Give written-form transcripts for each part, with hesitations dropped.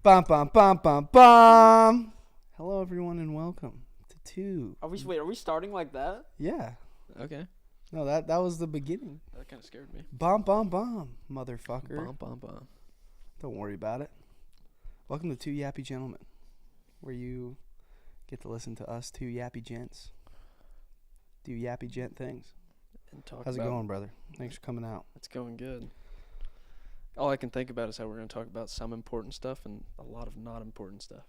Bum, bum, bum, bum, bum. Hello, everyone, and welcome to two. Are we starting like that? Yeah. Okay. No, that was the beginning. That kind of scared me. Bum, bum, bum, motherfucker. Bum, bum, bum. Don't worry about it. Welcome to Two Yappy Gentlemen, where you get to listen to us two yappy gents do yappy gent things. And talk How's it about going, brother? Thanks for coming out. It's going good. All I can think about is how we're going to talk about some important stuff and a lot of not important stuff.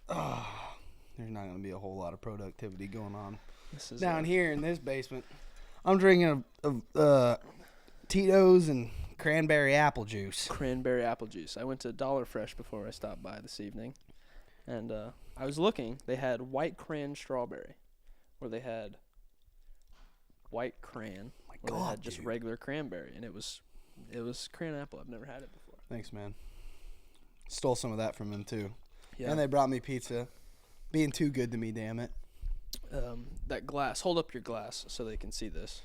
There's not going to be a whole lot of productivity going on This is down here in this basement. I'm drinking a Tito's and cranberry apple juice. Cranberry apple juice. I went to Dollar Fresh before I stopped by this evening, and I was looking. They had white cran strawberry, or they had white cran, or they had just regular cranberry, and it was cran apple. I've never had it before. Thanks, man. Stole some of that from them, too. Yeah. And they brought me pizza. Being too good to me, damn it. That glass. Hold up your glass so they can see this.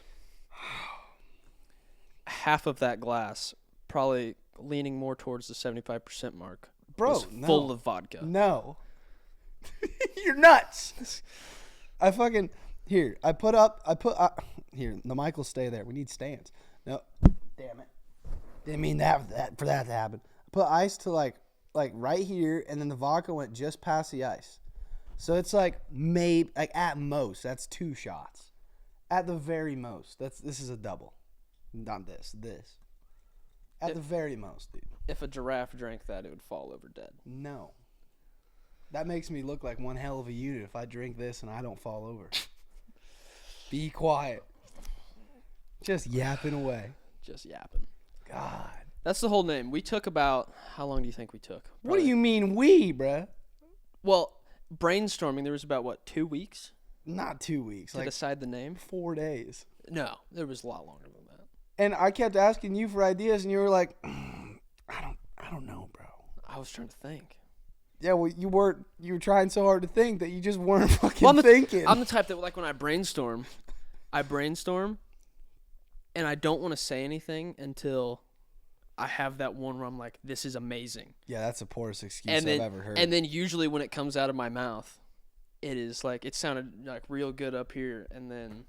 Half of that glass, probably leaning more towards the 75% mark, Bro, was no. full of vodka. No. You're nuts. Here, the mic will stay there. We need stands. No, damn it. Didn't mean for that to happen. I put ice to like right here, and then the vodka went just past the ice. So it's maybe at most, that's 2 shots. At the very most. This is a double. Not this. At the very most, dude. If a giraffe drank that, it would fall over dead. No. That makes me look like one hell of a unit if I drink this and I don't fall over. Be quiet. Just yapping away. Just yapping. God. That's the whole name. We took about, how long do you think we took? What do you mean we, bruh? Well, brainstorming, there was about, 2 weeks? Not 2 weeks. To decide the name? 4 days. No, there was a lot longer than that. And I kept asking you for ideas, and you were like, I don't know, bro. I was trying to think. Yeah, well, you were trying so hard to think that you just weren't fucking thinking. I'm the type that, when I brainstorm, and I don't want to say anything until I have that one where I'm like, this is amazing. Yeah, that's the poorest excuse I've ever heard. And then usually when it comes out of my mouth, it is it sounded real good up here, and then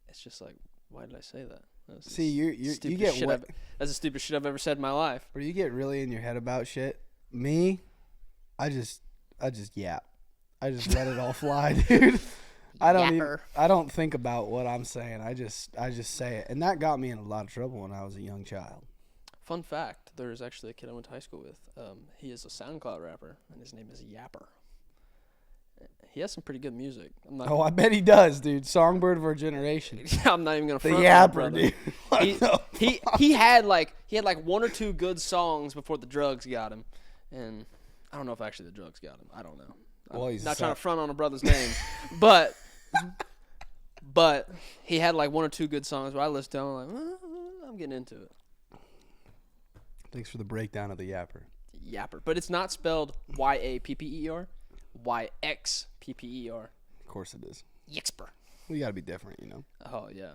it's just why did I say that? See, you get what? That's the stupidest shit I've ever said in my life. Where you get really in your head about shit. Me, I just yap. I just let it all fly, dude. I don't think about what I'm saying. I just say it. And that got me in a lot of trouble when I was a young child. Fun fact, there's actually a kid I went to high school with. He is a SoundCloud rapper, and his name is Yapper. He has some pretty good music. I bet he does, dude. Songbird of our generation. I'm not even gonna front the Yapper, dude. He had 1 or 2 good songs before the drugs got him, and I don't know if actually the drugs got him. I don't know. Well, he's not trying to front on a brother's name, but he had 1 or 2 good songs where I listened to him. I'm I'm getting into it. Thanks for the breakdown of the Yapper. Yapper, but it's not spelled Yapper. YXPPER. Of course it is. Yixper. We gotta be different, you know. Oh yeah.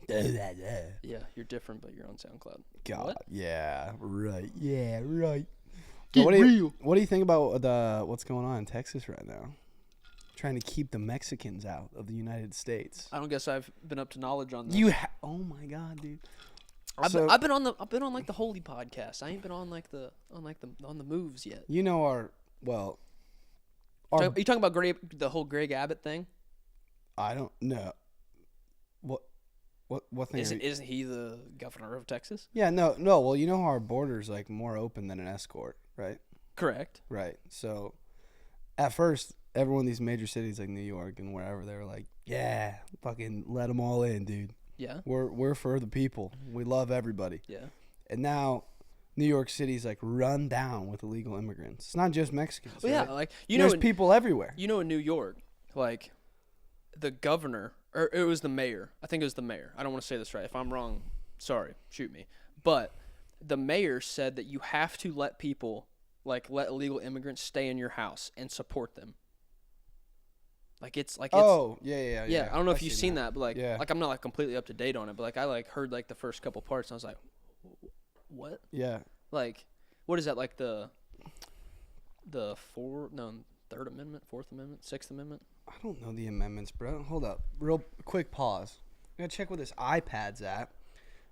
Yeah, you're different, but you're on SoundCloud. God, what? Yeah, right. Yeah, right. Get real. What do you think about what's going on in Texas right now? Trying to keep the Mexicans out of the United States. I don't guess I've been up to knowledge on this. Oh my God, dude. I've been on the Holy podcast. I ain't been on the moves yet. You know are you talking about the whole Greg Abbott thing? I don't know. What thing? Isn't he the governor of Texas? Yeah, no. Well, you know how our border's more open than an escort, right? Correct. Right. So, at first, everyone in these major cities like New York and wherever, they were like, "Yeah, fucking let them all in, dude. Yeah. We're for the people. We love everybody." Yeah. And now, New York City's run down with illegal immigrants. It's not just Mexicans. Well, right? Yeah, there's people everywhere. You know, in New York, the governor, or it was the mayor. I think it was the mayor. I don't want to say this right. If I'm wrong, sorry, shoot me. But the mayor said that you have to let people, let illegal immigrants stay in your house and support them. Oh, yeah. I don't know if you've seen that, but yeah. I'm not completely up to date on it, but I heard the first couple parts and I was like, what? Yeah. What is that, Third Amendment, Fourth Amendment, Sixth Amendment. I don't know the amendments, bro. Hold up. Real quick pause. I gotta check where this iPad's at.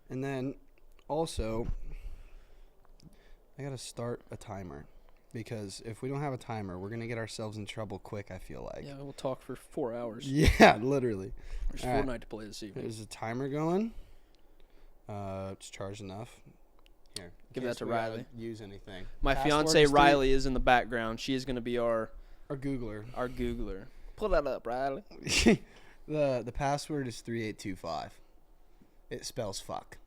And then also, I gotta start a timer. Because if we don't have a timer, we're gonna get ourselves in trouble quick, I feel like. Yeah, we'll talk for 4 hours. Yeah, literally. There's All right. Fortnite to play this evening. There's a timer going. It's charged enough. Here. Give in that case to we gotta Riley. Use anything. My Password fiance is Riley is in the background. She is going to be our Googler. Googler. Pull that up, Riley. The password is 3825. It spells fuck.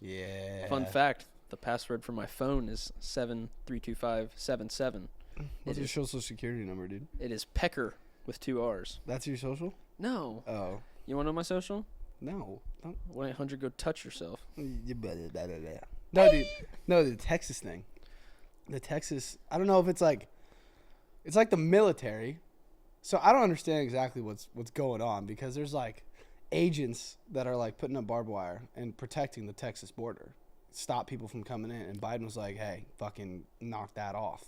Yeah. Fun fact: the password for my phone is 7325777. What's your social security number, dude? It is Pecker with 2 R's. That's your social? No. Oh. You want to know my social? No. Don't. 1-800 go touch yourself. No, dude. No, the Texas thing. The Texas. I don't know if it's like the military. So I don't understand exactly what's going on because there's like agents that are like putting up barbed wire and protecting the Texas border, stop people from coming in. And Biden was like, "Hey, fucking knock that off.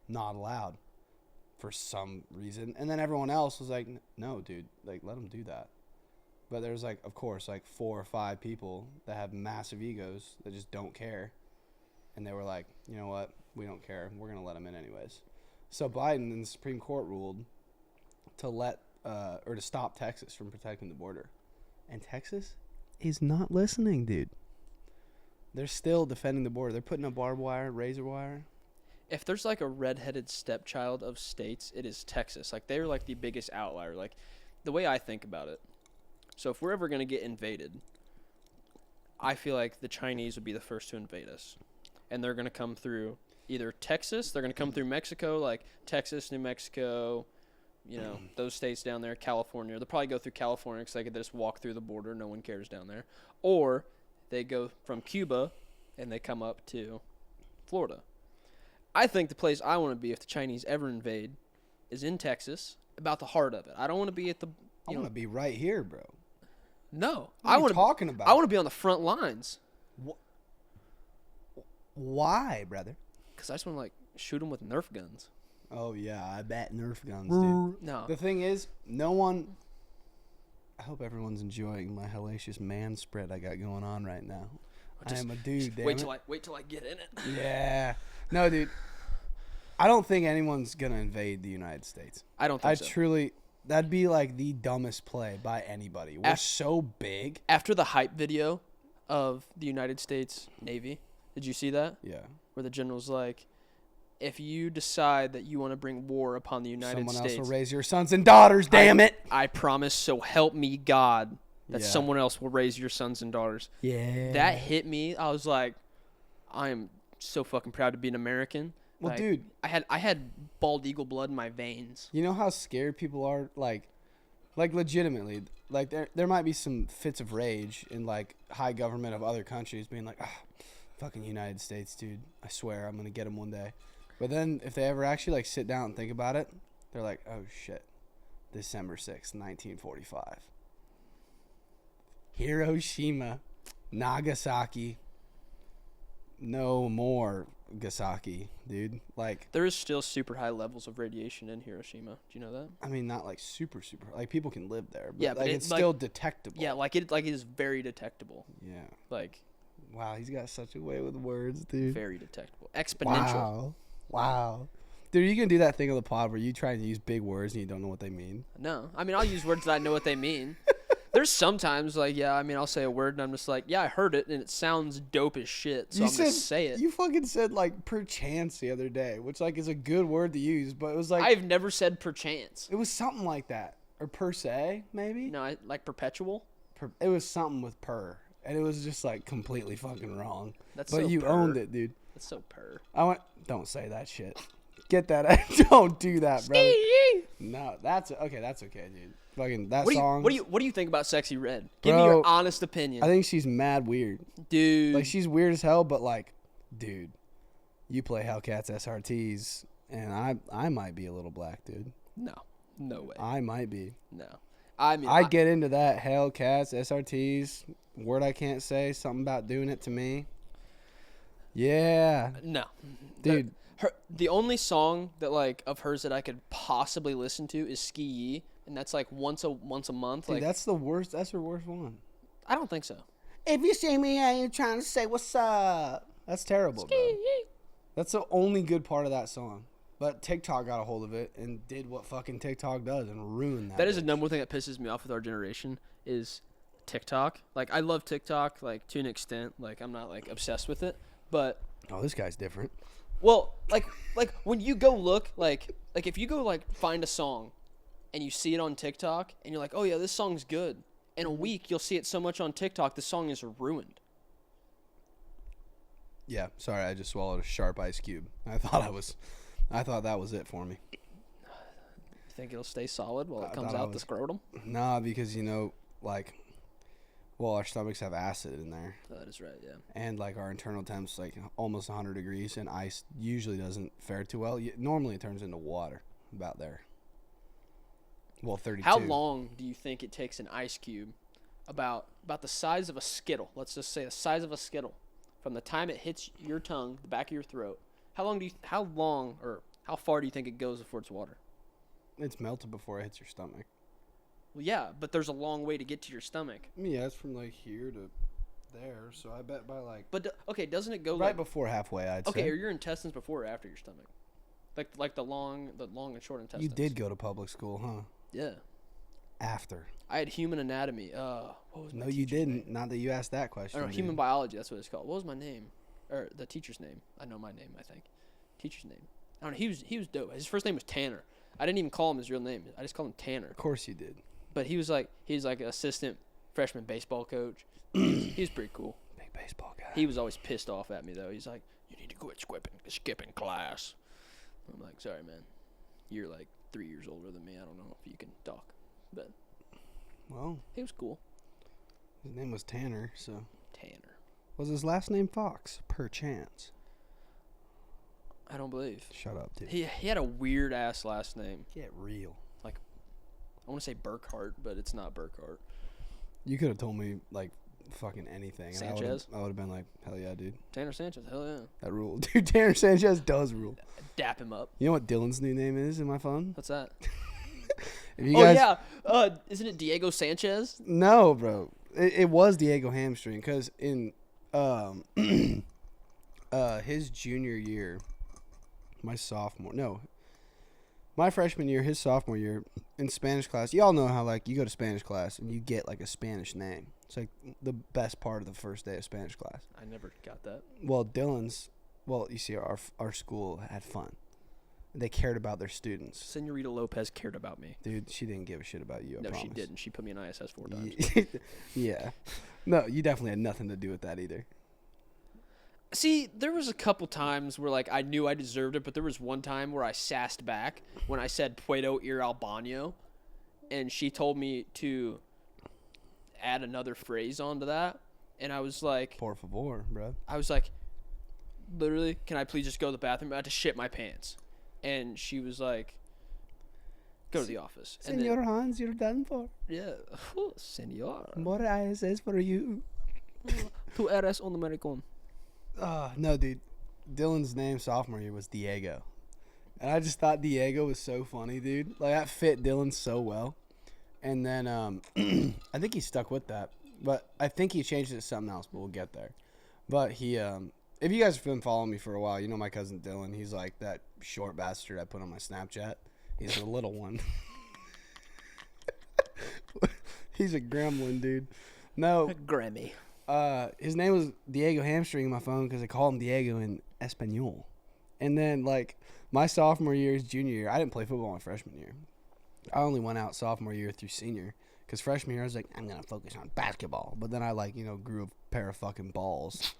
Not allowed." For some reason. And then everyone else was like, "No, dude. Like, let them do that." But there's like, of course, like 4 or 5 people that have massive egos that just don't care. And they were like, you know what? We don't care. We're going to let them in anyways. So Biden and the Supreme Court ruled to to stop Texas from protecting the border. And Texas is not listening, dude. They're still defending the border. They're putting up barbed wire, razor wire. If there's like a redheaded stepchild of states, it is Texas. Like they're like the biggest outlier. Like the way I think about it. So if we're ever going to get invaded, I feel like the Chinese would be the first to invade us. And they're going to come through either Texas, they're going to come through Mexico, like Texas, New Mexico, those states down there, California. They'll probably go through California because they could just walk through the border. No one cares down there. Or they go from Cuba and they come up to Florida. I think the place I want to be if the Chinese ever invade is in Texas, about the heart of it. I don't want to be at the... I want to be right here, bro. No. What are you talking about? I want to be on the front lines. Why, brother? Because I just want to, shoot them with Nerf guns. Oh, yeah. I bet Nerf guns, dude. No. The thing is, no one... I hope everyone's enjoying my hellacious man spread I got going on right now. I am a dude, damn wait it. till I get in it. Yeah. No, dude. I don't think anyone's going to invade the United States. I don't think so. Truly... That'd be like the dumbest play by anybody. We're so big. After the hype video of the United States Navy, did you see that? Yeah. Where the general's like, if you decide that you want to bring war upon the United States... Someone else will raise your sons and daughters, damn it! I promise, so help me God, that Yeah. someone else will raise your sons and daughters. Yeah. That hit me. I was like, I am so fucking proud to be an American. Well, dude. I had bald eagle blood in my veins. You know how scared people are? Like legitimately. Like, there might be some fits of rage in, like, high government of other countries being like, fucking United States, dude. I swear I'm going to get them one day. But then if they ever actually, like, sit down and think about it, they're like, oh, shit. December 6th, 1945. Hiroshima, Nagasaki, no more Gasaki, dude. Like, There is still super high levels of radiation in Hiroshima. Do you know that? I mean, not like super. Like, people can live there, but Yeah, but like, it- it's like- still detectable. Yeah, it is very detectable. Yeah. Like Wow, he's got such a way with words, dude. very detectable. Exponential. Wow. Dude, you can do that thing on the pod where you try and use big words and you don't know what they mean. No, I mean I'll use words that I know what they mean. There's sometimes I'll say a word and I'm just like, yeah, I heard it and it sounds dope as shit, so I'm gonna say it. You fucking said like perchance the other day, which like is a good word to use, but it was like I've never said perchance. it was something like that, or per se maybe. No, I like perpetual. It was something with per, and it was just like completely fucking wrong. That's But so you per. owned it, dude. That's so per. Don't say that shit. Get that out. Don't do that, brother. No, that's okay, dude. Fucking that song. What do you think about Sexy Red? Give me Bro, your honest opinion. I think she's mad weird. Dude. Like, she's weird as hell, but like, dude, you play Hellcats SRTs, and I might be a little black, dude. No way. I might be. No. I mean I get into that Hellcats SRTs. Word I can't say. Something about doing it to me. Yeah, no. dude. The only song that like of hers that I could possibly listen to is Ski Yee, and that's like once a month. Dude, Like that's the worst. That's her worst one. I don't think so. If you see me, I ain't trying to say what's up. That's terrible, bro. That's the only good part of that song. But TikTok got a hold of it and did what fucking TikTok does and ruined that. That is bitch. the number one thing that pisses me off with our generation is TikTok. Like I love TikTok like to an extent. Like I'm not like obsessed with it, but Oh, this guy's different. well, like when you go look like if you go like find a song and you see it on TikTok and you're like, "Oh yeah, this song's good." In a week, you'll see it so much on TikTok, the song is ruined. Yeah, sorry, I just swallowed a sharp ice cube. I thought that was it for me. You think it'll stay solid while I it comes thought I out the was- scrotum? Nah, because our stomachs have acid in there, That is right, yeah. and like our internal temp's like almost 100 degrees, and ice usually doesn't fare too well. Normally, it turns into water about there. Well, 32. How long do you think it takes an ice cube, about the size of a Skittle? Let's just say the size of a Skittle, from the time it hits your tongue, the back of your throat. How far do you think it goes before it's water? It's melted before it hits your stomach. Well, yeah, but there's a long way to get to your stomach. Yeah, it's from like here to there, so I bet by like But okay, doesn't it go right like before halfway, I'd okay? say. Are your intestines before or after your stomach? Like the long and short intestines. You did go to public school, huh? Yeah. After. I had human anatomy. What was my No, you teacher's didn't. name? Not that you asked that question. Or no, dude. human biology. That's what it's called. What was my name? Or the teacher's name? I know my name. I think. Teacher's name. I don't know. He was dope. His first name was Tanner. I didn't even call him his real name. I just called him Tanner. Of course you did. But he was like an assistant freshman baseball coach. He was pretty cool. Big baseball guy. He was always pissed off at me though. He's like, "You need to quit skipping class." I'm like, "Sorry, man. You're like 3 years older than me. I don't know if you can talk." But Well, he was cool. his name was Tanner, so. Tanner. Was his last name Fox? Perchance. I don't believe. Shut up, dude. He had a weird ass last name. Get real. I want to say Burkhart, but it's not Burkhart. You could have told me, like, fucking anything. and Sanchez? I would have been like, hell yeah, dude. Tanner Sanchez. Hell yeah. That rule. Dude, Tanner Sanchez does rule. Dap him up. You know what Dylan's new name is in my phone? What's that? If you Oh guys, yeah. Isn't it Diego Sanchez? No, bro. It was Diego Hamstring because in his junior year, my freshman year, his sophomore year, in Spanish class, y'all know how, like, you go to Spanish class and you get, like, a Spanish name. It's, like, the best part of the first day of Spanish class. I never got that. Well, you see, our school had fun. They cared about their students. Senorita Lopez cared about me. Dude, she didn't give a shit about you, I No, promise. she didn't. She put me in ISS 4 times. Yeah. No, you definitely had nothing to do with that either. See, there was a couple times where, like, I knew I deserved it, but there was one time where I sassed back when I said Puedo ir al baño, and she told me to add another phrase onto that, and I was like, Por favor, bro. literally, can I please just go to the bathroom? I had to shit my pants. And she was like, go to the office. And Senor Hans, you're done for. yeah, senor. More ISS for you. Tu eres un americano. No, dude. Dylan's name sophomore year was Diego. And I just thought Diego was so funny, dude. Like, that fit Dylan so well. And then I think he stuck with that. But I think he changed it to something else, but we'll get there. But he, if you guys have been following me for a while, you know my cousin Dylan. He's like that short bastard I put on my Snapchat. He's the little one. He's a gremlin, dude. No. Grammy. His name was Diego Hamstring in my phone because I call him Diego in Espanol. And then, like, my sophomore year, his junior year, I didn't play football my freshman year. I only went out sophomore year through senior. Because freshman year, I was like, I'm going to focus on basketball. But then I, like, grew a pair of fucking balls.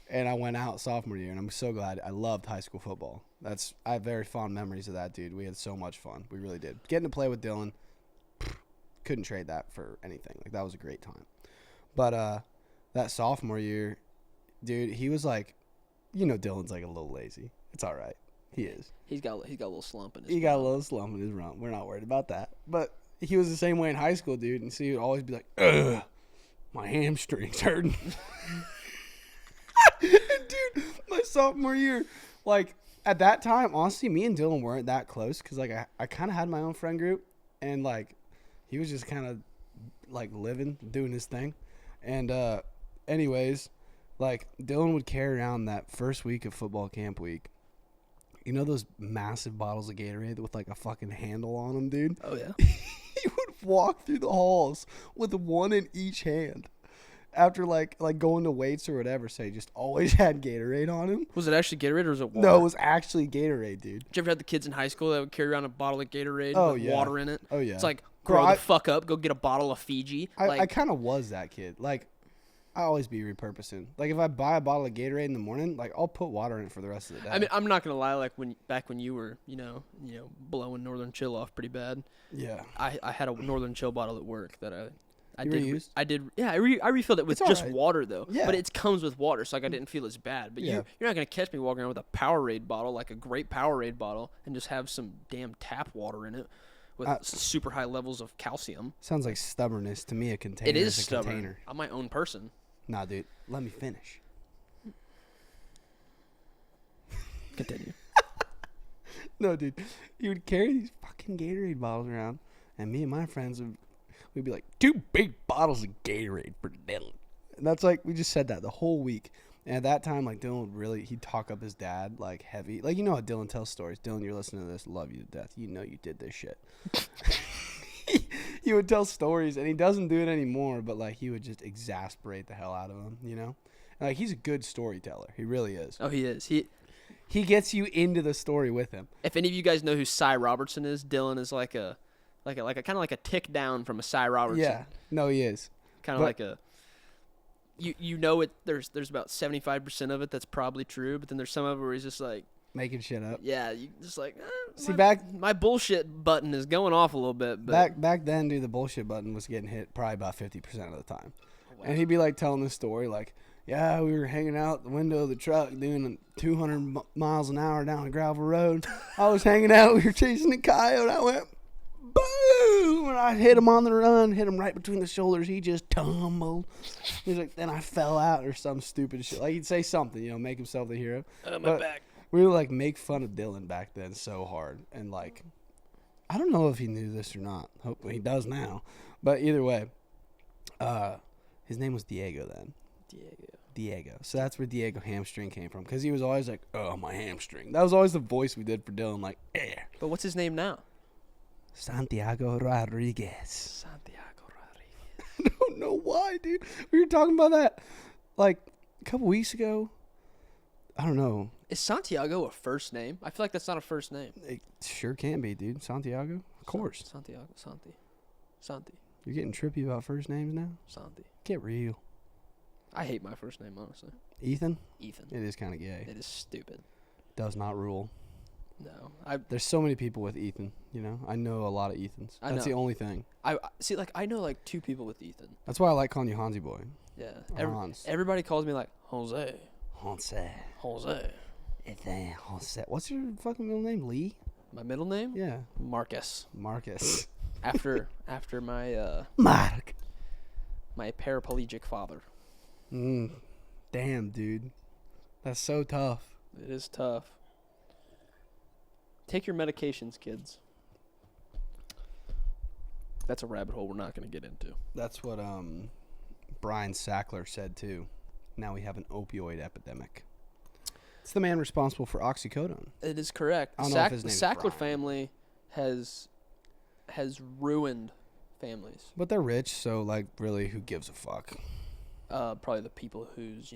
And I went out sophomore year, and I'm so glad. I loved high school football. I have very fond memories of that, dude. We had so much fun. We really did. Getting to play with Dylan, couldn't trade that for anything. Like, that was a great time. But that sophomore year, dude, he was like, Dylan's like a little lazy. It's all right. He is. He's got a little slump in his He got a little slump in his rump. We're not worried about that. But he was the same way in high school, dude. And so he would always be like, ugh, my hamstring's hurting. Dude, my sophomore year, like, at that time, honestly, me and Dylan weren't that close because like I kind of had my own friend group, and like he was just kind of like living, doing his thing, and anyways, like Dylan would carry around that first week of football camp week. You know those massive bottles of Gatorade with like a fucking handle on them, dude? Oh yeah. He would walk through the halls with one in each hand. After like going to weights or whatever, so he just always had Gatorade on him. Was it actually Gatorade or was it water? No, it was actually Gatorade, dude. Did you ever have the kids in high school that would carry around a bottle of Gatorade Oh, with yeah. water in it? Oh yeah. It's like, Bro, grow the fuck up, go get a bottle of Fiji. I kind of was that kid. Like, I always be repurposing. Like, if I buy a bottle of Gatorade in the morning, like I'll put water in it for the rest of the day. I mean, I'm not gonna lie. Like back when you were, blowing Northern Chill off pretty bad. yeah. I had a Northern Chill bottle at work that I You did. reused? I did. Yeah, I refilled it with It's just alright. water though. Yeah. But it comes with water, so like I didn't feel as bad. But Yeah. you're not gonna catch me walking around with a Powerade bottle, like a great Powerade bottle, and just have some damn tap water in it with super high levels of calcium. Sounds like stubbornness to me. A container It is a stubborn. container. I'm my own person. Nah, dude. Let me finish. Continue. No, dude. He would carry these fucking Gatorade bottles around, and me and my friends we'd be like, 2 big bottles of Gatorade for Dylan. And that's like, we just said that the whole week. And at that time, like, Dylan would really, he'd talk up his dad, like, heavy. Like, you know how Dylan tells stories. Dylan, you're listening to this, love you to death. You know you did this shit. He would tell stories, and he doesn't do it anymore, but, like, he would just exasperate the hell out of him, you know? And, like, he's a good storyteller. He really is. Oh, he is. He gets you into the story with him. If any of you guys know who Cy Robertson is, Dylan is like a kind of like a tick down from a Cy Robertson. Yeah. No, he is. Kind of like a. You know it. There's about 75% of it that's probably true, but then there's some of it where he's just like Making shit up. yeah, you just like See, back my bullshit button is going off a little bit, but back then, dude, the bullshit button was getting hit probably about 50% of the time. wow. And he'd be like telling this story, like, yeah, we were hanging out the window of the truck doing 200 miles an hour down a gravel road. I was hanging out, we were chasing a coyote. I went, boom, and I hit him on the run, hit him right between the shoulders. He just tumbled. He's like, then I fell out or some stupid shit. Like, he'd say something, make himself the hero. my but- back. We would like make fun of Dylan back then so hard, and like, I don't know if he knew this or not. Hopefully he does now. But either way, his name was Diego then. Diego. So that's where Diego hamstring came from, because he was always like, "Oh, my hamstring." That was always the voice we did for Dylan, like, "Eh." But what's his name now? Santiago Rodriguez. Santiago Rodriguez. I don't know why, dude. We were talking about that like a couple weeks ago. I don't know. Is Santiago a first name? I feel like that's not a first name. It sure can be, dude. Santiago, of course. Santiago. Santi. You're getting trippy about first names now. Santi. Get real. I hate my first name, honestly. Ethan. Ethan. It is kind of gay. It is stupid. Does not rule. No. There's so many people with Ethan, I know a lot of Ethans. I That's know. the only thing. I see, like, I know, like, 2 people with Ethan. That's why I like calling you Hansi boy. Yeah. Or Hans. Everybody calls me, like, Jose. Jose. Ethan. Jose. What's your fucking middle name? Lee? My middle name? Yeah. Marcus. Marcus. After my Mark. my paraplegic father. Damn, dude. That's so tough. It is tough. Take your medications, kids. That's a rabbit hole we're not going to get into. That's what Brian Sackler said too. Now we have an opioid epidemic. It's the man responsible for oxycodone. It is correct. I don't The know if his the name's Sackler Brian. family has ruined families. But they're rich, so like really who gives a fuck? Probably the people whose,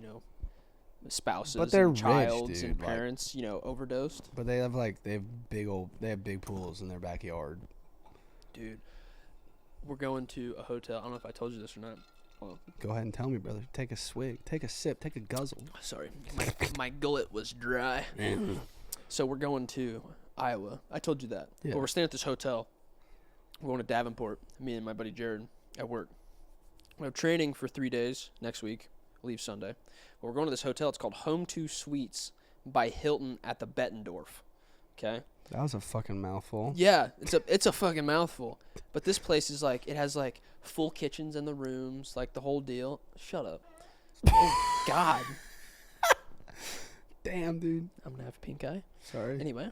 spouses But they're and childs rich, and dude, like- parents, overdosed. But they have big pools in their backyard. Dude, we're going to a hotel. I don't know if I told you this or not. Well, Go ahead and tell me, brother. Take a swig, take a sip, take a guzzle. sorry. My gullet was dry. So we're going to Iowa. I told you that. Yeah. But we're staying at this hotel. We're going to Davenport, me and my buddy Jared, at work. We have training for 3 days next week. We'll leave Sunday. But we're going to this hotel. It's called Home 2 Suites by Hilton at the Bettendorf. Okay? That was a fucking mouthful. Yeah, it's a fucking mouthful. But this place is like, it has like full kitchens in the rooms, like the whole deal. Shut up. Oh, God. Damn. Damn, dude. I'm gonna have pink eye. Sorry. Anyway,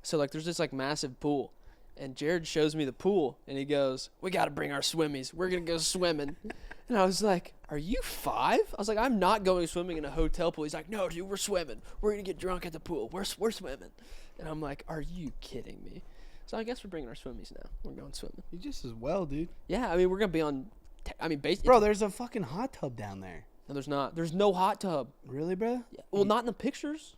so like there's this like massive pool, and Jared shows me the pool, and he goes, "We got to bring our swimmies. We're gonna go swimming." And I was like, "Are you 5?" I was like, "I'm not going swimming in a hotel pool." He's like, "No, dude, we're swimming. We're gonna get drunk at the pool. We're swimming." And I'm like, "Are you kidding me?" So I guess we're bringing our swimmies now. We're going swimming. You just as well, dude. Yeah, I mean we're gonna be on. Basically, Bro, there's a fucking hot tub down there. no, there's not. There's no hot tub. Really, bro? Yeah. Well, not in the pictures.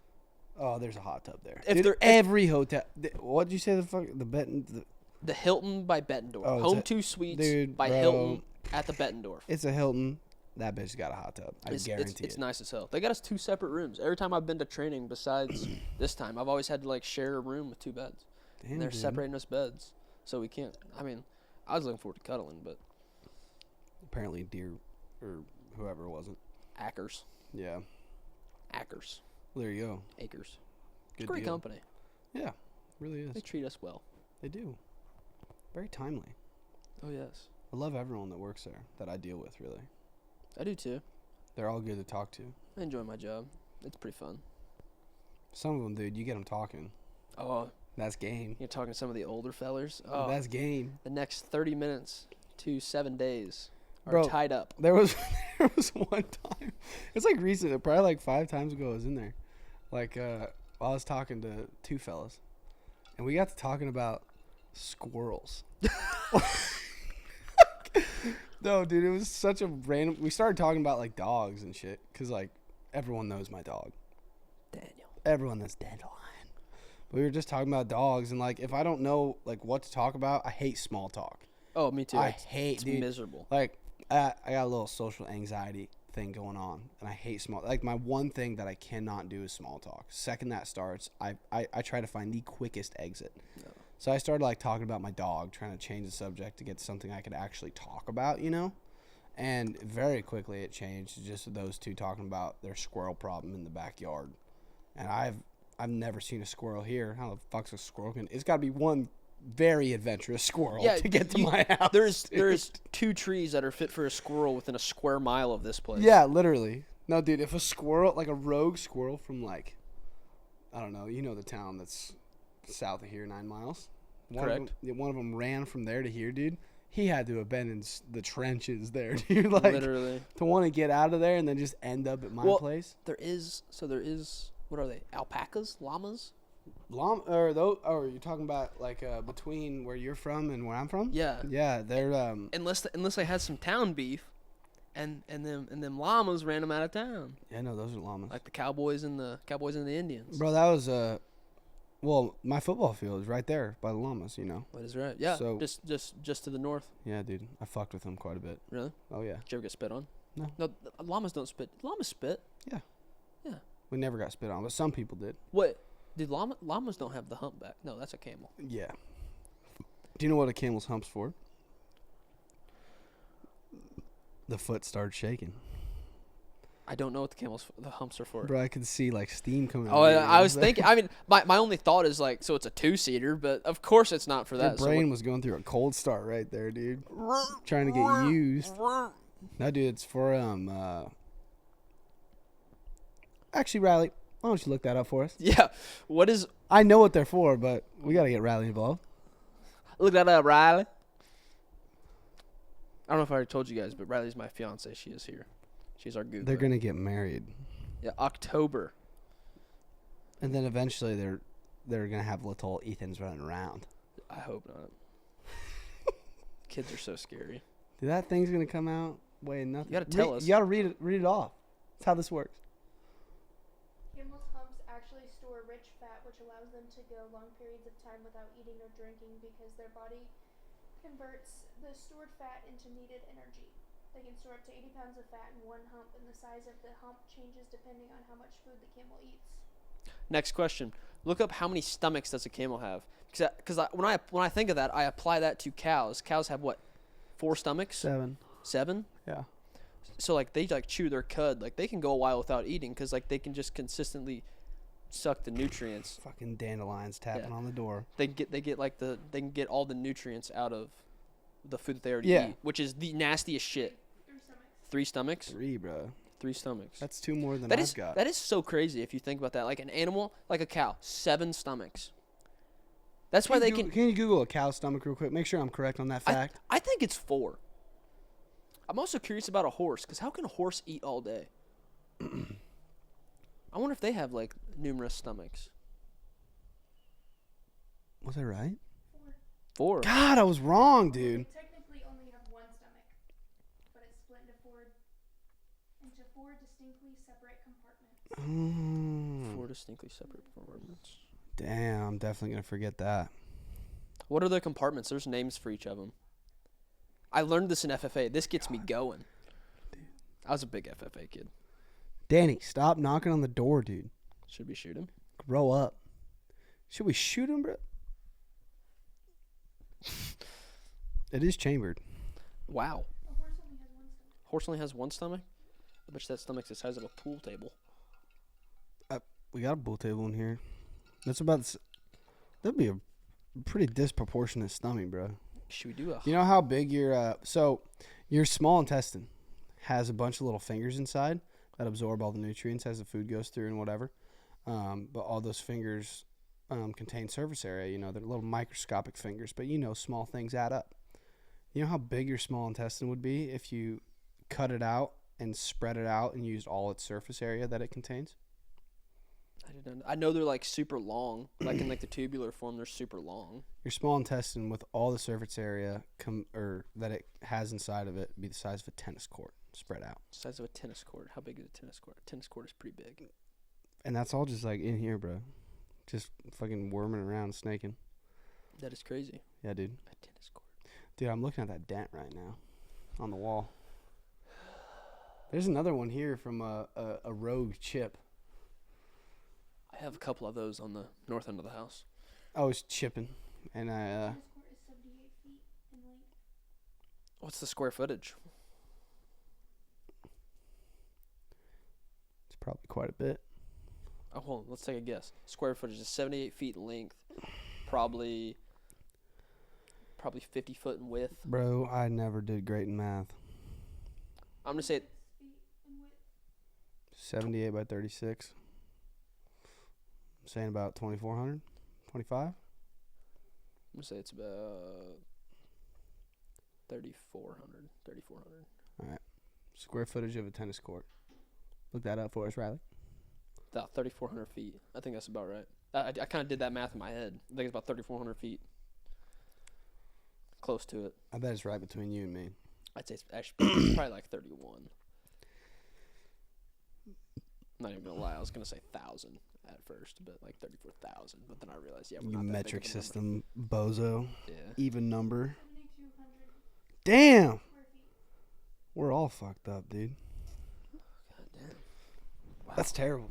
Oh, there's a hot tub there. If Dude, there- if- every hotel. What'd you say? The Hilton by Bettendorf. Oh, it's Home a- 2 Suites dude, by bro. Hilton at the Bettendorf. It's a Hilton. That bitch got a hot tub. I guarantee It's it. nice as hell. They got us 2 separate rooms. Every time I've been to training, besides this time, I've always had to like share a room with 2 beds. Damn, And they're dude. separating us beds, so we can't. I mean, I was looking forward to cuddling, but Apparently, deer or whoever wasn't. Ackers, Yeah. Ackers, Well, there you go. Acres. Good Great deal. company. Yeah, really is. They treat us well. They do. Very timely. Oh yes, I love everyone that works there that I deal with. Really, I do too. they're all good to talk to. I enjoy my job. It's pretty fun. Some of them, dude, you get them talking. Oh, That's game. you're talking to some of the older fellers. Oh, That's game. the next 30 minutes to 7 days are Bro. tied up. There was one time. It's like recent. Probably like 5 times ago. I was in there. Like I was talking to 2 fellas, and we got to talking about squirrels. No, dude, it was such a random. We started talking about like dogs and shit, cause like everyone knows my dog. Daniel. Everyone knows Dandelion. But we were just talking about dogs, and like if I don't know like what to talk about, I hate small talk. Oh, me too. I It's- hate, it's dude. miserable. Like I got a little social anxiety thing going on, and I hate small. Like my one thing that I cannot do is small talk. Second that starts, I try to find the quickest exit. No. So I started like talking about my dog, trying to change the subject to get something I could actually talk about, you know. And very quickly it changed to just those 2 talking about their squirrel problem in the backyard. And I've never seen a squirrel here. How the fuck's a squirrel? It's got to be one very adventurous squirrel to get to my house. There's 2 trees that are fit for a squirrel within a square mile of this place. Yeah, literally. No, dude, if a squirrel, like a rogue squirrel from like, I don't know, you know the town that's south of here, 9 miles. Correct. One of them ran from there to here, dude. He had to have been in the trenches there, dude. Like Literally. to want to get out of there and then just end up at my place. There is what are they? Alpacas? Llamas? Or you're talking about like between where you're from and where I'm from? Yeah. Yeah, they're Unless they had some town beef, and them llamas ran them out of town, yeah, no, those are llamas. like the Cowboys and the Indians. Bro, that was well, my football field is right there by the llamas, you know. That is right. Yeah. So- just to the north. Yeah, dude, I fucked with them quite a bit. Really? Oh yeah, Did you ever get spit on? No. No, llamas don't spit. Llamas spit. we never got spit on, but some people did. What? Did llamas don't have the humpback? No, that's a camel. Yeah. Do you know what a camel's hump's for? The foot starts shaking. I don't know what the humps are for. Bro, I could see like steam coming Oh, out. of your I was ears. thinking. I mean, my only thought is like, so it's a 2-seater, but of course it's not for Your that. so brain was going through a cold start right there, dude. Trying to get used. No, dude, it's for Actually, Riley, why don't you look that up for us? Yeah. What is? I know what they're for, but we gotta get Riley involved. Look that up, Riley. I don't know if I already told you guys, but Riley's my fiance. She is here. She's our Google. They're gonna get married, Yeah, October. and then eventually they're gonna have little Ethans running around. I hope not. Kids are so scary. Dude, that thing's gonna come out weighing nothing. You gotta tell us. You gotta read it off. That's how this works. Camels' humps actually store rich fat, which allows them to go long periods of time without eating or drinking because their body converts the stored fat into needed energy. They can store up to 80 pounds of fat in one hump, and the size of the hump changes depending on how much food the camel eats. Next question. Look up how many stomachs does a camel have? Because when I think of that, I apply that to cows. Cows have what? 4 stomachs? 7. 7? Yeah. So like they like chew their cud. Like they can go a while without eating because like they can just consistently suck the nutrients. Fucking dandelions tapping Yeah. on the door. They can get all the nutrients out of the food that they already Yeah. eat, which is the nastiest shit. 3 stomachs. 3 stomachs? 3, bro. 3 stomachs. That's 2 more than That I've is got. that is so crazy if you think about that. Like an animal, like a cow, 7 stomachs. That's why they can. Can you Google a cow stomach real quick? Make sure I'm correct on that fact. I think it's 4. I'm also curious about a horse, because how can a horse eat all day? I wonder if they have like numerous stomachs. Was I right? 4. 4. God, I was wrong, dude. They technically only have 1 stomach, but it's split into 4 distinctly separate compartments. 4 distinctly separate compartments. Damn, I'm definitely gonna forget that. What are the compartments? There's names for each of them. I learned this in FFA. This gets me going. I was a big FFA kid. Danny, stop knocking on the door, dude. Should we shoot him? Grow up. Should we shoot him, bro? It is chambered. Wow. A horse only has 1 stomach. Horse only has 1 stomach? I bet you that stomach's the size of a pool table. We got a bull table in here. That's about. That'd be a pretty disproportionate stomach, bro. Should we do a... You know how big your your small intestine has a bunch of little fingers inside that absorb all the nutrients as the food goes through and whatever. But all those fingers contain surface area. You know, they're little microscopic fingers, but you know, small things add up. You know how big your small intestine would be if you cut it out and spread it out and used all its surface area that it contains? I didn't. I know they're like super long. Like in like the tubular form, they're super long. Your small intestine, with all the surface area that it has inside of it, be the size of a tennis court spread out. Size of a tennis court. How big is a tennis court? A tennis court is pretty big. And that's all just like in here, bro. Just fucking worming around, snaking. That is crazy. Yeah, dude. A tennis court. Dude, I'm looking at that dent right now on the wall. There's another one here from a rogue chip. I have a couple of those on the north end of the house. I was chipping, and I Tennis court is 78 feet in length. What's the square footage? it's probably quite a bit. Oh, hold on. Let's take a guess. Square footage is 78 feet in length. Probably 50 foot in width. Bro, I never did great in math. I'm going to say 6 feet in width. 78 by 36. I'm saying about 2,400, 25. I'm going to say it's about 3,400. Square footage of a tennis court. Look that up for us, Riley. About 3,400 feet. I think that's about right. I kind of did that math in my head. I think it's about 3,400 feet. Close to it. I bet it's right between you and me. I'd say it's actually probably like 31. Not even gonna lie, I was gonna say 1,000 at first, but like 34,000. But then I realized, yeah, we're You not that metric big of a number. system bozo. Yeah. Even number. 7,200 Damn! square feet. We're all fucked up, dude. God damn. Wow. That's terrible.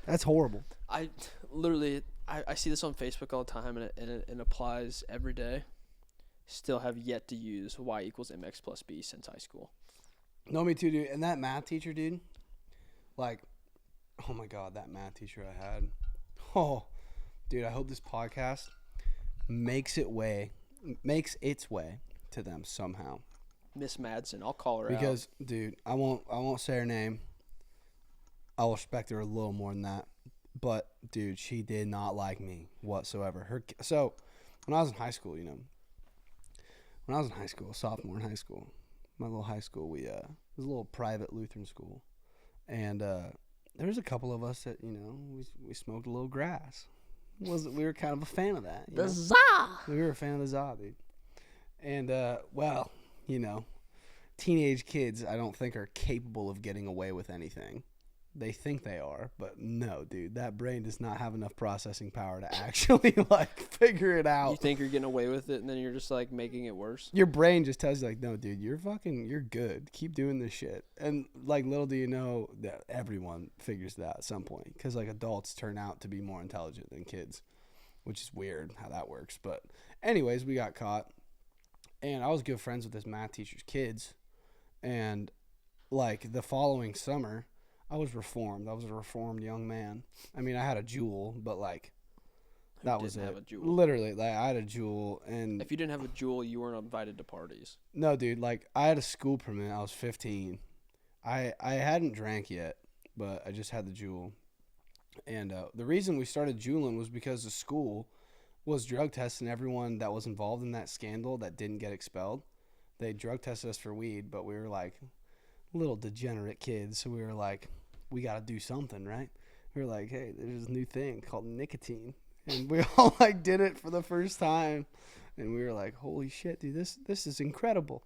That's horrible. I literally I see this on Facebook all the time, and it applies every day. Still have yet to use y equals mx plus b since high school. No, me too, dude. And that math teacher, dude, like, oh my God, that math teacher I had. Oh, dude, I hope this podcast makes its way to them somehow. Miss Madsen, I'll call her out. Because, dude, I won't say her name. I'll respect her a little more than that. But, dude, she did not like me whatsoever. So, when I was in high school, sophomore in high school, my little high school, it was a little private Lutheran school. And there was a couple of us that, we smoked a little grass. We were kind of a fan of that. the know? za. We were a fan of the za, dude. And, teenage kids, I don't think, are capable of getting away with anything. They think they are, but no, dude. That brain does not have enough processing power to actually, figure it out. You think you're getting away with it, and then you're just, making it worse? Your brain just tells you, no, dude, you're good. Keep doing this shit. And, little do you know that everyone figures that at some point. Because, adults turn out to be more intelligent than kids, which is weird how that works. But anyways, we got caught. And I was good friends with this math teacher's kids. And, the following summer, I was reformed. I was a reformed young man. I mean, I had a jewel, but, that was it. Have a jewel? Literally, I had a jewel. And If you didn't have a jewel, you weren't invited to parties. no, dude, I had a school permit. I was 15. I hadn't drank yet, but I just had the Juul. And the reason we started Juuling was because the school was drug testing everyone that was involved in that scandal that didn't get expelled. They drug tested us for weed, but we were like little degenerate kids, so we were like, we got to do something, right? We were like, hey, there's this new thing called nicotine, and we all like did it for the first time, and we were like, holy shit, dude, this is incredible.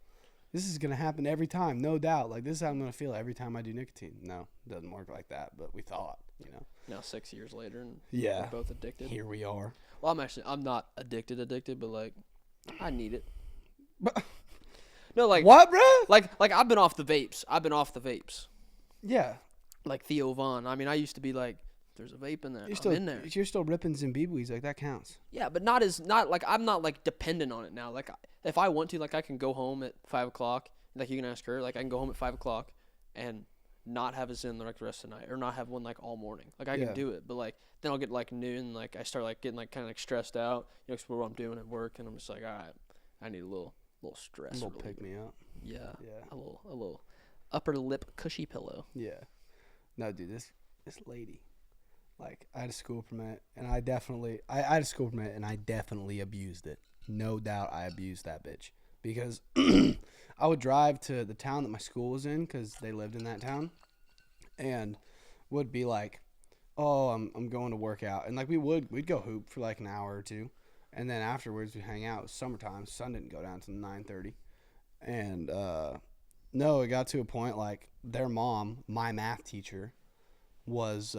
This is gonna happen every time, no doubt. Like, this is how I'm gonna feel every time I do nicotine. No, it doesn't work like that, but we thought, you know. Now 6 years later, and Yeah. we're both addicted. Here we are. Well, I'm not addicted, but like, I need it. No, like What, bro? like I've been off the vapes. Yeah. Like Theo Vaughn. I mean, I used to be like, there's a vape in there. I'm in there. You're still ripping Zimbabwe's, like that counts. Yeah, but I'm not like dependent on it now. Like, if I want to, like, I can go home at 5 o'clock. Like, you can ask her. Like, I can go home at 5 o'clock and not have a Zyn the rest of the night, or not have one like all morning. Like, I Yeah. can do it, but like then I'll get like noon. Like, I start like getting like kind of like stressed out. You know, 'cause what I'm doing at work, and I'm just like, all right, I need a little stress. A little relief. pick me up. Yeah. Yeah. A little upper lip cushy pillow. Yeah. No, dude, this lady, like, I had a school permit, and I had a school permit, and I definitely abused it. No doubt I abused that bitch. Because I would drive to the town that my school was in, because they lived in that town, and would be like, oh, I'm going to work out. And, like, we'd go hoop for, like, an hour or two. And then afterwards, we'd hang out. It was summertime. Sun didn't go down until 9:30. And, no, it got to a point, like, their mom, my math teacher, was,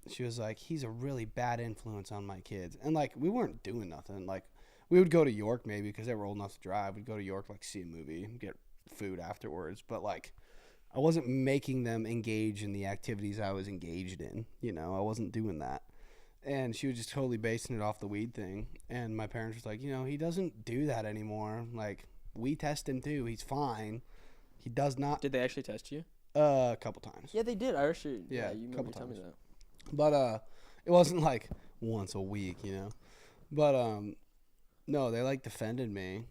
she was like, he's a really bad influence on my kids. And, like, we weren't doing nothing. Like, we would go to York maybe because they were old enough to drive. We'd go to York, like, see a movie and get food afterwards. But, like, I wasn't making them engage in the activities I was engaged in. You know, I wasn't doing that. And she was just totally basing it off the weed thing. And my parents was like, you know, he doesn't do that anymore. Like, we test him too. He's fine. He does not. Did they actually test you? A couple times. Yeah, they did. I actually. Yeah, you couple remember telling me times. that. But it wasn't like once a week, you know. But no, they like defended me,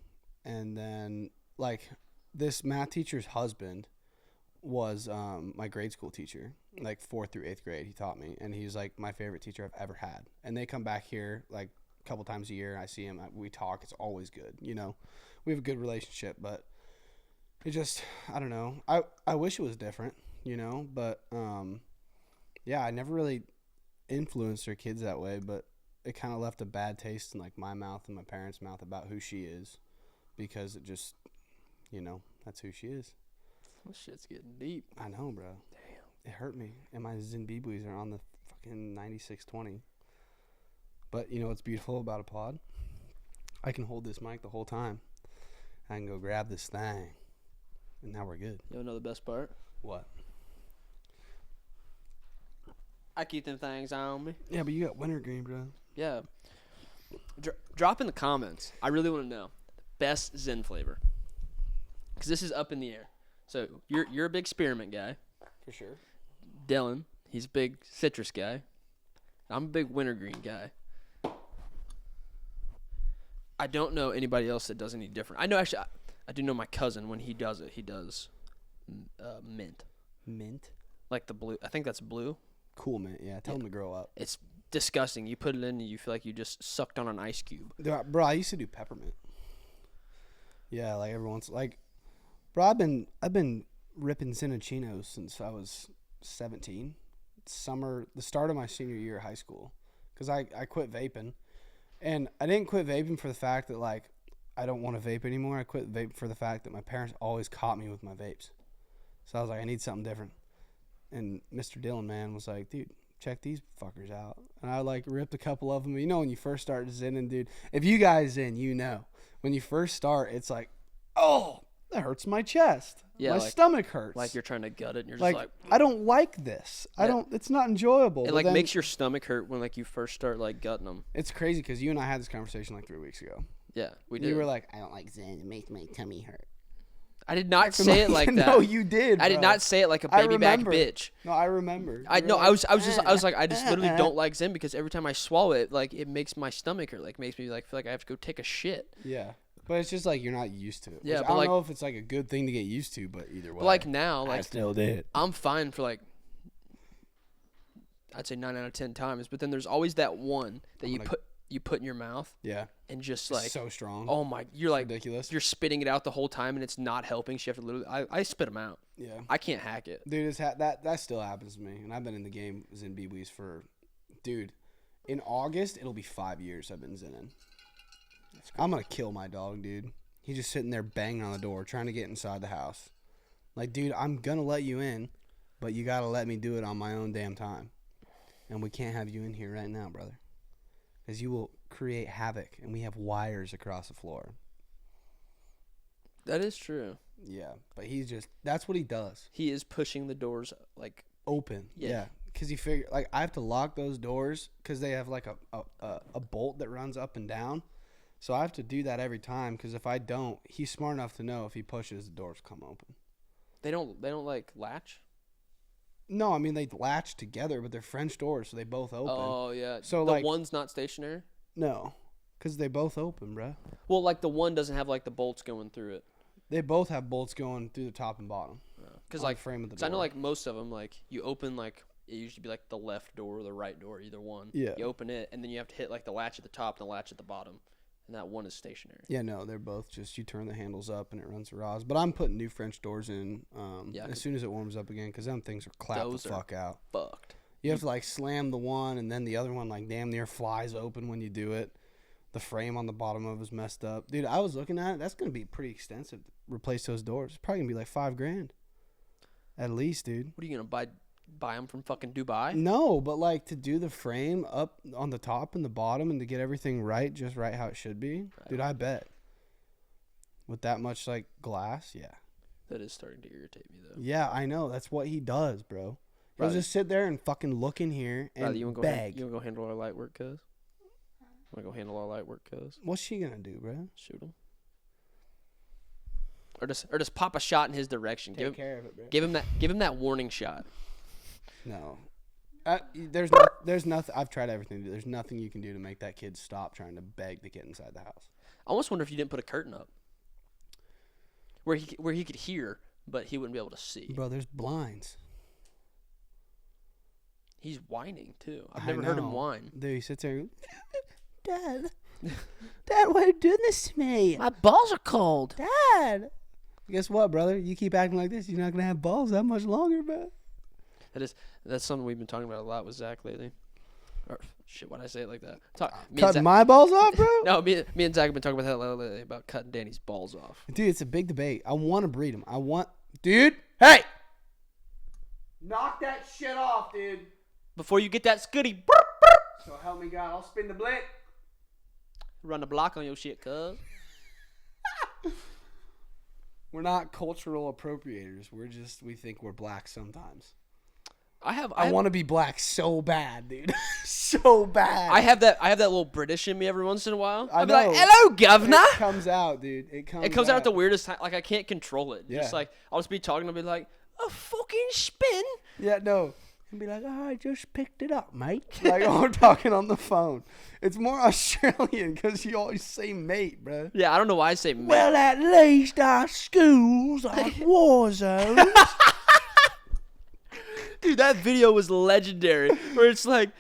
and then like this math teacher's husband was my grade school teacher, like 4th through 8th grade. He taught me, and he's like my favorite teacher I've ever had. And they come back here like a couple times a year. I see him. We talk. It's always good, you know. We have a good relationship, but it just, I don't know. I wish it was different, you know, but yeah, I never really influenced her kids that way, but it kind of left a bad taste in like my mouth and my parents' mouth about who she is, because it just, you know, that's who she is. This shit's getting deep. I know, bro. Damn. It hurt me, and my Zimbabwe's are on the fucking 9620. But you know what's beautiful about a pod? I can hold this mic the whole time. I can go grab this thing, and now we're good. You know the best part? What? I keep them things on me. Yeah, but you got wintergreen, bro. Yeah. Drop in the comments. I really want to know best Zen flavor, because this is up in the air. So you're a big spearmint guy. For sure. Dylan, he's a big citrus guy. I'm a big wintergreen guy. I don't know anybody else that does any different. I know, actually, I do know my cousin, when he does it, he does mint. Mint? Like the blue. I think that's blue. Cool mint, yeah. Tell them to grow up. It's disgusting. You put it in and you feel like you just sucked on an ice cube. Bro, I used to do peppermint. Yeah, like every once, like, bro, I've been ripping Zinachino since I was 17. The start of my senior year of high school, because I quit vaping. And I didn't quit vaping for the fact that, like, I don't want to vape anymore. I quit vaping for the fact that my parents always caught me with my vapes. So I was like, I need something different. And Mr. Dillon, man, was like, dude, check these fuckers out. And I, like, ripped a couple of them. You know, when you first start zinning, dude, if you guys zin, you know. When you first start, it's like, oh, that hurts my chest. Yeah, my like- stomach hurts. Like you're trying to gut it and you're just like, like I don't like this. Yeah. It's not enjoyable. it But like then makes your stomach hurt when like you first start like gutting them. it's crazy because you and I had this conversation like 3 weeks ago. Yeah, we did. You were like, I don't like Zen. It makes my tummy hurt. I did not say it like that. No, you did. I did bro. not say it like a I baby back remember. bitch. No, I remember. I You were no, like, I was like I just literally don't like Zen because every time I swallow it, like it makes my stomach hurt. Like makes me like feel like I have to go take a shit. Yeah. But it's just like you're not used to it. Yeah, Which but I don't like- know if it's like a good thing to get used to, but either way. But like now, I like still did. I'm fine for like I'd say 9 out of 10 times, but then there's always that one that I'm you gonna- put in your mouth Yeah. and just It's like so strong. oh my, you're like ridiculous. you're spitting it out the whole time and it's not helping. So you have to literally I spit them out. Yeah. I can't hack it. Dude, that still happens to me. And I've been in the game Zen BBs for, dude, in August, it'll be 5 years I've been Zenning. I'm going to kill my dog, dude. He's just sitting there banging on the door, trying to get inside the house. Like, dude, I'm going to let you in, but you got to let me do it on my own damn time. And we can't have you in here right now, brother. Because you will create havoc, and we have wires across the floor. That is true. Yeah, but he's just, that's what he does. He is pushing the doors like Open. Yeah. Because you figure, like, I have to lock those doors because they have, like, a bolt that runs up and down. So I have to do that every time because if I don't, he's smart enough to know if he pushes, the doors come open. they don't like latch. No, I mean, they latch together, but they're French doors, so they both open. Oh yeah. So, the like- one's not stationary. No, because they both open, bruh. Well, like the one doesn't have like the bolts going through it. They both have bolts going through the top and bottom. Because on like the frame of the Because I know door. like most of them, like you open like it usually be like the left door or the right door, either one. Yeah. You open it and then you have to hit like the latch at the top and the latch at the bottom, and that one is stationary. Yeah, no, they're both just you turn the handles up and it runs the rods. But I'm putting new French doors in Yeah, as soon as it warms up again because them things are clapped Those the are- fuck out. Fucked. You have to like slam the one and then the other one like damn near flies open when you do it. The frame on the bottom of it is messed up. Dude, I was looking at it. That's going to be pretty extensive to replace those doors. It's probably going to be like $5,000. At least, dude. What are you gonna buy them from fucking Dubai? No, but like to do the frame up on the top and the bottom and to get everything right, just right how it should be. Dude, I bet. With that much like glass, yeah. That is starting to irritate me though. Yeah, I know. That's what he does, bro. He'll Brother. just sit there and fucking look in here and Brother, you wanna beg. you wanna go handle our light work, cuz? Wanna go handle our light work, cuz? What's she gonna do, bro? Shoot him. Or just pop a shot in his direction. Take care of it, bro. Give him that warning shot. No. There's nothing. I've tried everything. There's nothing you can do to make that kid stop trying to beg to get inside the house. I almost wonder if you didn't put a curtain up, where he could hear, but he wouldn't be able to see. Bro, there's blinds. He's whining too. I've I never heard him know. whine. Dude, he sits there and Dad, why are you doing this to me? My balls are cold. Dad. Guess what, brother? You keep acting like this, you're not going to have balls that much longer, bro. That's something we've been talking about a lot with Zach lately. Or shit, why'd I say it like that? Me and Cutting Zach, my balls off, bro? no, me and Zach have been talking about that lately about cutting Danny's balls off. Dude, it's a big debate. I want to breed him. Dude, hey! Knock that shit off, dude. Before you get that scooty, So help me God, I'll spin the blick. run the block on your shit, cuz. We're not cultural appropriators. We think we're black sometimes. I want to be black so bad, dude. So bad. I have that little British in me every once in a while. I I'll be like, know. hello, governor. It comes out, dude. It comes out at the weirdest time. Like I can't control it. Yeah. Just like I'll just be talking. I'll be like, a fucking spin. Yeah, no. And be like, oh, I just picked it up, mate. Like, oh, we're talking on the phone. It's more Australian because you always say mate, bro. Yeah, I don't know why I say mate. Well, at least our schools are war zones. Dude, that video was legendary. Where it's like,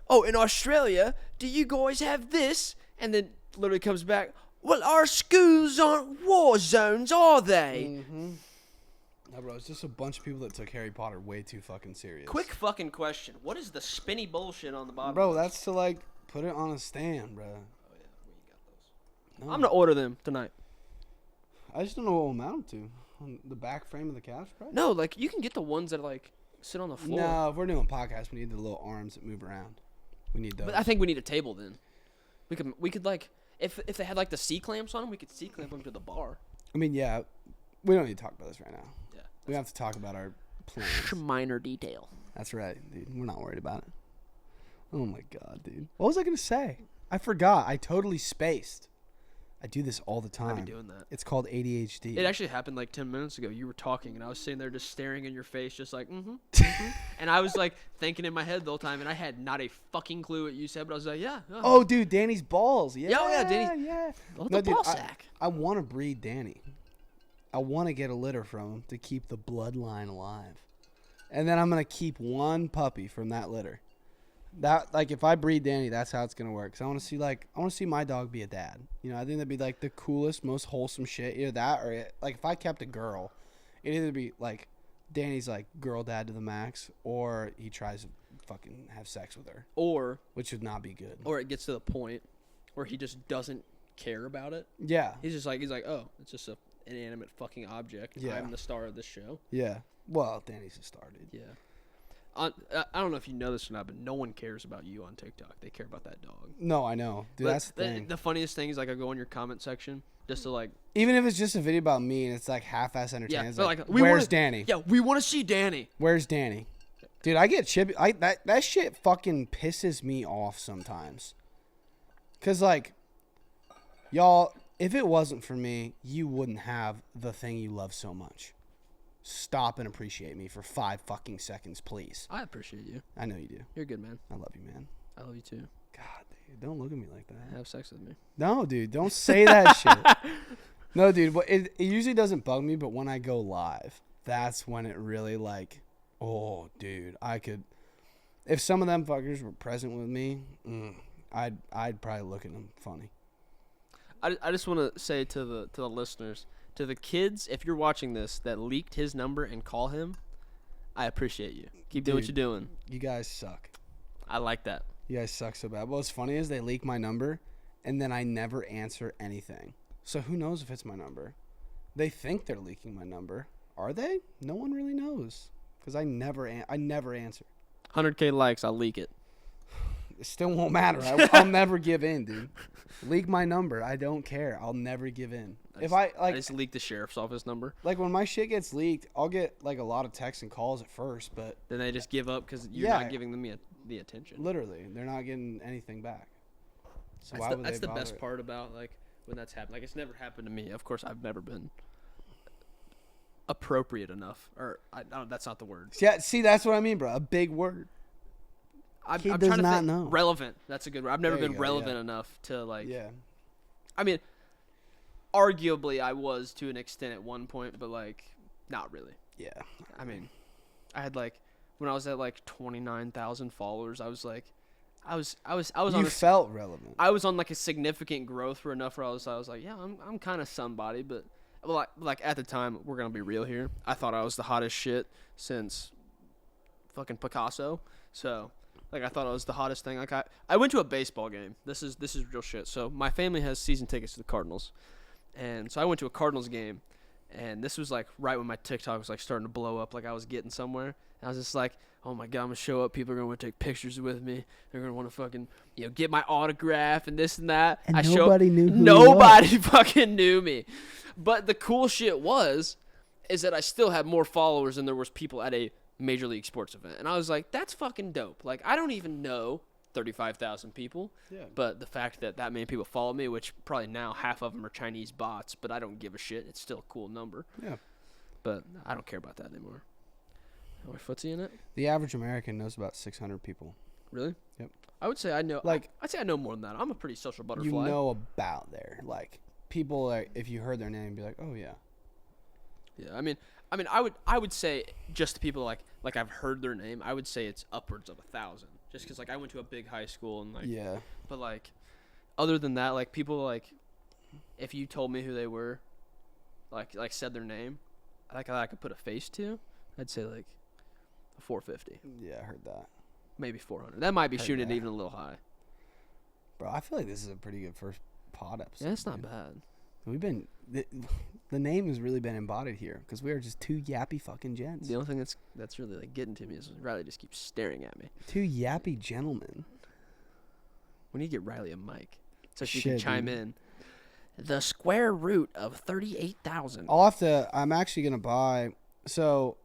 oh, in Australia, do you guys have this? And then literally comes back, well, our schools aren't war zones, are they? No, bro, it's just a bunch of people that took Harry Potter way too fucking serious. Quick fucking question. What is the spinny bullshit on the bottom? Bro, that's to, like, put it on a stand, bro. Oh, yeah, where you got those? No. I'm going to order them tonight. I just don't know what we'll mount them to. On the back frame of the couch, bro? No, like, you can get the ones that, like, sit on the floor. No, if we're doing podcasts, we need the little arms that move around. We need those. But I think we need a table then. We could like, if they had, like, the C-clamps on them, we could C-clamp them to the bar. I mean, yeah, we don't need to talk about this right now. Yeah. We have to talk about our plans. Minor detail. That's right, dude. We're not worried about it. Oh my god, dude. What was I gonna say? I forgot. I totally spaced. I do this all the I time. be doing that. It's called ADHD. It actually happened like 10 minutes ago. You were talking, and I was sitting there just staring in your face, just like, mm-hmm. And I was like thinking in my head the whole time, and I had not a fucking clue what you said, but I was like, yeah. Oh, dude, Danny's balls. Yeah, Yeah, Danny. Yeah. What No, the dude, ball sack? I want to breed Danny. I want to get a litter from him to keep the bloodline alive. And then I'm going to keep one puppy from that litter. That, like, if I breed Danny, that's how it's going to work. Cause I want to see my dog be a dad. You know, I think that'd be like the coolest, most wholesome shit. Either that or like if I kept a girl, it'd either be like Danny's like girl dad to the max, or he tries to fucking have sex with her, Or which would not be good. it gets to the point where he just doesn't care about it. Yeah. He's like, oh, it's just a inanimate fucking object. Yeah. I'm the star of this show. Yeah. Well, Danny's a star, dude. Yeah. I don't know if you know this or not, but no one cares about you on TikTok. They care about that dog. No, I know. Dude, But that's the thing. The funniest thing is, like, I go in your comment section just to, like, Even if it's just a video about me and it's like half-ass entertaining, it's but like, we where's wanna- Danny? yeah, we want to see Danny. Where's Danny? Dude, I get chippy. That shit fucking pisses me off sometimes. Cause like, y'all, if it wasn't for me, you wouldn't have the thing you love so much. Stop and appreciate me for 5 fucking seconds, please. I appreciate you. I know you do. You're a good man. I love you, man. I love you too. God, dude, don't look at me like that. Have sex with me. No, dude, don't say that shit. No, dude, but it usually doesn't bug me, but when I go live, that's when it really like, oh, dude, I could, if some of them fuckers were present with me, I'd probably look at them funny. I just want to say to the listeners, to the kids, if you're watching this, that leaked his number and call him, I appreciate you. Keep doing what Dude. you're doing. You guys suck. I like that. You guys suck so bad. What's funny is they leak my number, and then I never answer anything. So who knows if it's my number? They think they're leaking my number. Are they? No one really knows, because I never answer. 100K likes, I'll leak it. It still won't matter. I'll never give in, dude. Leak my number. I don't care. I'll never give in. I just leaked the sheriff's office number. Like when my shit gets leaked, I'll get like a lot of texts and calls at first, but Then they just give up because you're Yeah. not giving them the attention. literally, they're not getting anything back. So why would That's they the best bother? part about like when that's happened. Like it's never happened to me. Of course, I've never been appropriate enough, or I don't. That's not the word. Yeah, see, that's what I mean, bro. A big word. I'm Kid trying does to not think. know. Relevant. That's a good word. I've never There you been go, relevant yeah. enough to like. Yeah. I mean, arguably, I was to an extent at one point, but like, not really. Yeah. I mean, I had like when I was at like 29,000 followers, I was like, I was on You a, felt relevant. I was on like a significant growth for enough where I was like, yeah, I'm kind of somebody, but like at the time, we're gonna be real here. I thought I was the hottest shit since fucking Picasso. So like I thought I was the hottest thing. Like I went to a baseball game. This is real shit. So my family has season tickets to the Cardinals, and so I went to a Cardinals game, and this was like right when my TikTok was like starting to blow up. Like I was getting somewhere. And I was just like, oh my god, I'm gonna show up. People are gonna want to take pictures with me. They're gonna want to fucking get my autograph and this and that. And I nobody knew who you Nobody fucking knew me. But the cool shit is that I still had more followers than there was people at a Major League Sports event. And I was like, that's fucking dope. Like, I don't even know 35,000 people. Yeah. But the fact that many people follow me, which probably now half of them are Chinese bots, but I don't give a shit. It's still a cool number. Yeah. But I don't care about that anymore. Am I footsie in it? The average American knows about 600 people. Really? Yep. I would say I know. Like- I'd say I know more than that. I'm a pretty social butterfly. You know about there. Like, people, like, if you heard their name, be like, oh, yeah. Yeah, I mean, I would say just to people like I've heard their name, I would say it's upwards of 1,000. Just because like I went to a big high school and like, Yeah. but like, other than that, like people like, if you told me who they were, like said their name, like I could put a face to, I'd say like 450, Yeah, I heard that. maybe 400. That might be Heard shooting that. it even a little high. Bro, I feel like this is a pretty good first pod episode. Yeah, it's not dude. bad. We've been the name has really been embodied here because we are just two yappy fucking gents. The only thing that's really like getting to me is Riley just keeps staring at me. Two yappy gentlemen. We need to get Riley a mic so she Shit, can chime dude. in. The square root of 38,000. I'll have to. I'm actually gonna buy. So,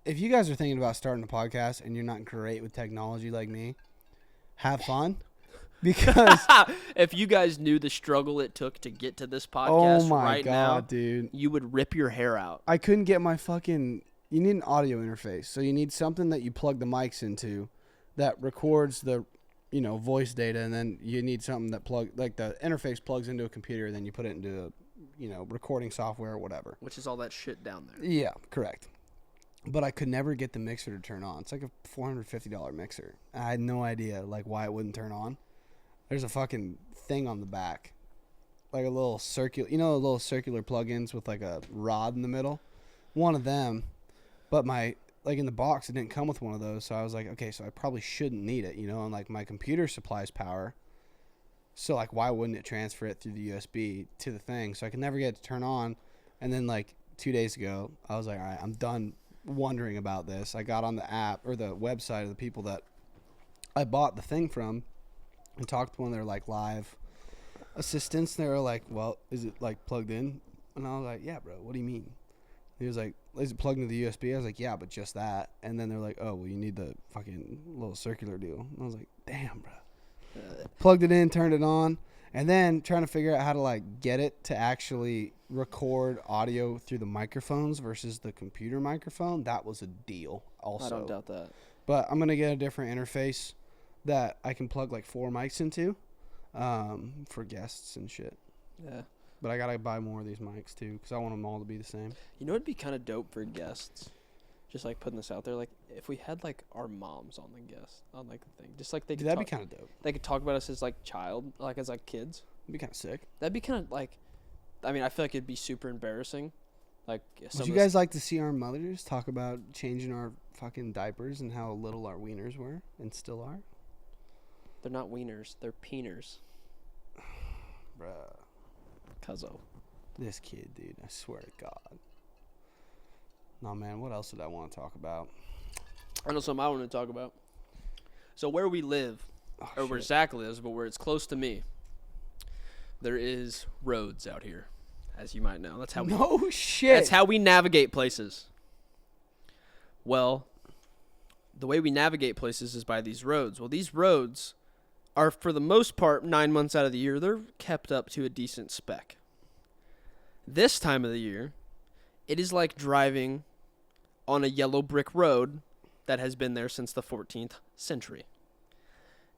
if you guys are thinking about starting a podcast and you're not great with technology like me, have fun. because If you guys knew the struggle it took to get to this oh podcast my right god, now, dude. you would rip your hair out. I couldn't get my fucking. You need an audio interface, so you need something that you plug the mics into, that records the, voice data, and then you need something that the interface plugs into a computer, and then you put it into, recording software or whatever. Which is all that shit down there. Yeah, correct. But I could never get the mixer to turn on. It's like a $450 mixer. I had no idea why it wouldn't turn on. There's a fucking thing on the back, like a little circular, little circular plugins with like a rod in the middle. One of them. But in the box, it didn't come with one of those. So I was like, okay, so I probably shouldn't need it, and like my computer supplies power. So like, why wouldn't it transfer it through the USB to the thing? So I could never get it to turn on. And then like 2 days ago, I was like, all right, I'm done wondering about this. I got on the app or the website of the people that I bought the thing from and talked to one of their like live assistants. They were like, well, is it like plugged in? And I was like, yeah, bro, what do you mean? He was like, is it plugged into the USB? I was like, yeah, but just that. And then they're like, oh, well, you need the fucking little circular deal. And I was like, damn, bro. Plugged it in, turned it on, and then trying to figure out how to like get it to actually record audio through the microphones versus the computer microphone. That was a deal also. I don't doubt that. But I'm going to get a different interface that I can plug like 4 mics into for guests and shit. Yeah. But I got to buy more of these mics too because I want them all to be the same. You know what'd be kind of dope for guests? Just like putting this out there, like if we had like our moms on the thing, just like they could That'd be talk, kind of dope. they could talk about us as like as like kids. It'd be kind of sick. That'd be kind of like, I mean, I feel like it'd be super embarrassing. Like, Would you guys like to see our mothers talk about changing our fucking diapers and how little our wieners were and still are? They're not wieners, they're peeners. Bruh. Cuzzo. This kid, dude, I swear to God. No, man, what else did I want to talk about? I know something I want to talk about. So where we live, or where Zach lives, but where it's close to me, there is roads out here, as you might know. That's how No shit. That's how we navigate places. Well, the way we navigate places is by these roads. Well, these roads are, for the most part, 9 months out of the year, they're kept up to a decent spec. This time of the year, it is like driving on a yellow brick road that has been there since the 14th century.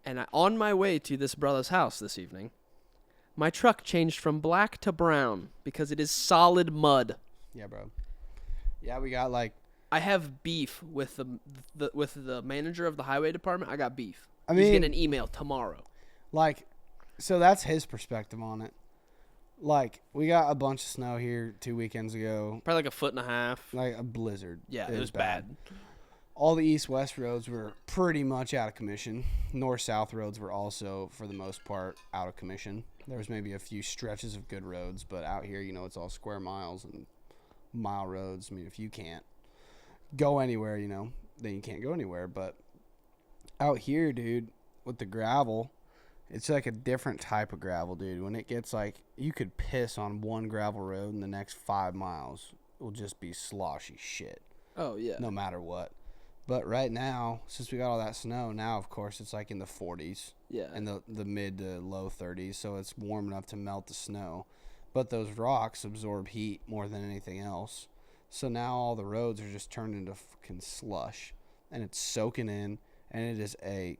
And on my way to this brother's house this evening, my truck changed from black to brown because it is solid mud. Yeah, bro. Yeah, we got like. I have beef with the manager of the highway department. I got beef. I He's mean, getting an email tomorrow. like, so that's his perspective on it. Like, we got a bunch of snow here 2 weekends ago. Probably like a foot and a half. Like a blizzard. Yeah, it was bad. All the east-west roads were pretty much out of commission. North-south roads were also, for the most part, out of commission. There was maybe a few stretches of good roads, but out here, it's all square miles and mile roads. I mean, if you can't go anywhere, then you can't go anywhere. But out here, dude, with the gravel, it's like a different type of gravel, dude. When it gets like, you could piss on one gravel road and the next 5 miles will just be sloshy shit. Oh, yeah. No matter what. But right now, since we got all that snow, now, of course, it's like in the 40s. Yeah. And the mid to low 30s, so it's warm enough to melt the snow. But those rocks absorb heat more than anything else. So now all the roads are just turned into fucking slush. And it's soaking in, and it is a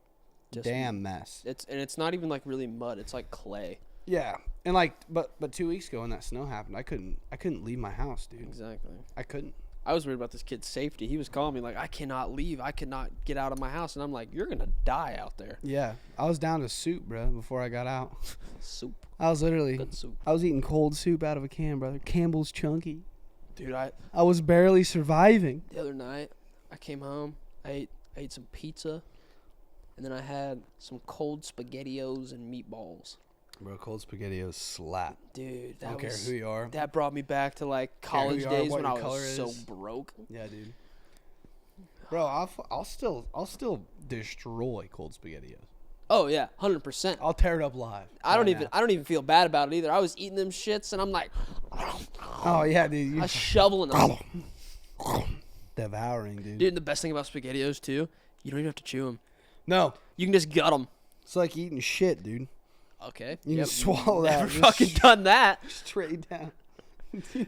damn mess. It's not even like really mud. It's like clay. Yeah. And like, but 2 weeks ago when that snow happened, I couldn't leave my house, dude. Exactly. I couldn't. I was worried about this kid's safety. He was calling me like, I cannot leave. I cannot get out of my house. And I'm like, you're going to die out there. Yeah. I was down to soup, bro, before I got out. Soup. I was literally, Good soup. I was eating cold soup out of a can, brother. Campbell's Chunky. Dude, I was barely surviving. the other night, I came home. I ate some pizza. And then I had some cold SpaghettiOs and meatballs. Bro, cold SpaghettiOs slap. Dude, I don't care who you are. That brought me back to like college Care who you are, days what when I your color was so is. broke. Yeah, dude. Bro, I'll still destroy cold SpaghettiOs. Oh yeah, 100%. I'll tear it up live. I don't right even feel bad about it either. I was eating them shits and I'm like, now. Oh yeah, dude. I was shoveling them. Devouring, dude. Dude, and the best thing about SpaghettiOs too, you don't even have to chew them. No. You can just gut them. It's like eating shit, dude. Okay. You Yep, can swallow that. Never just fucking done that. straight down.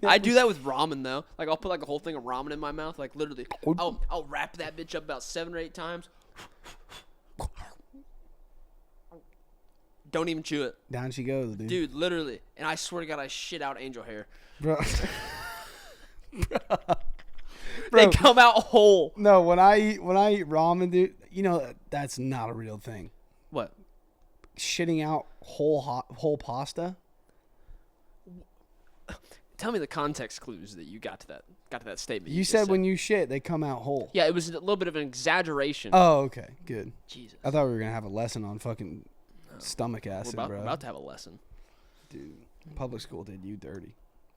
I do that with ramen though. Like I'll put like a whole thing of ramen in my mouth. Like literally, I'll wrap that bitch up about 7 or 8 times. Don't even chew it, Down she goes, dude. dude. Literally, and I swear to God, I shit out angel hair. Bro. They Bro. come out whole. No, when I eat ramen, dude, you know that's not a real thing. What? Shitting out whole pasta. Tell me the context clues that you got to that statement. You just said when you shit, they come out whole. Yeah, it was a little bit of an exaggeration. Oh, okay, good. Jesus. I thought we were gonna have a lesson on fucking stomach acid, We're bro. about to have a lesson, Dude, public school did you dirty.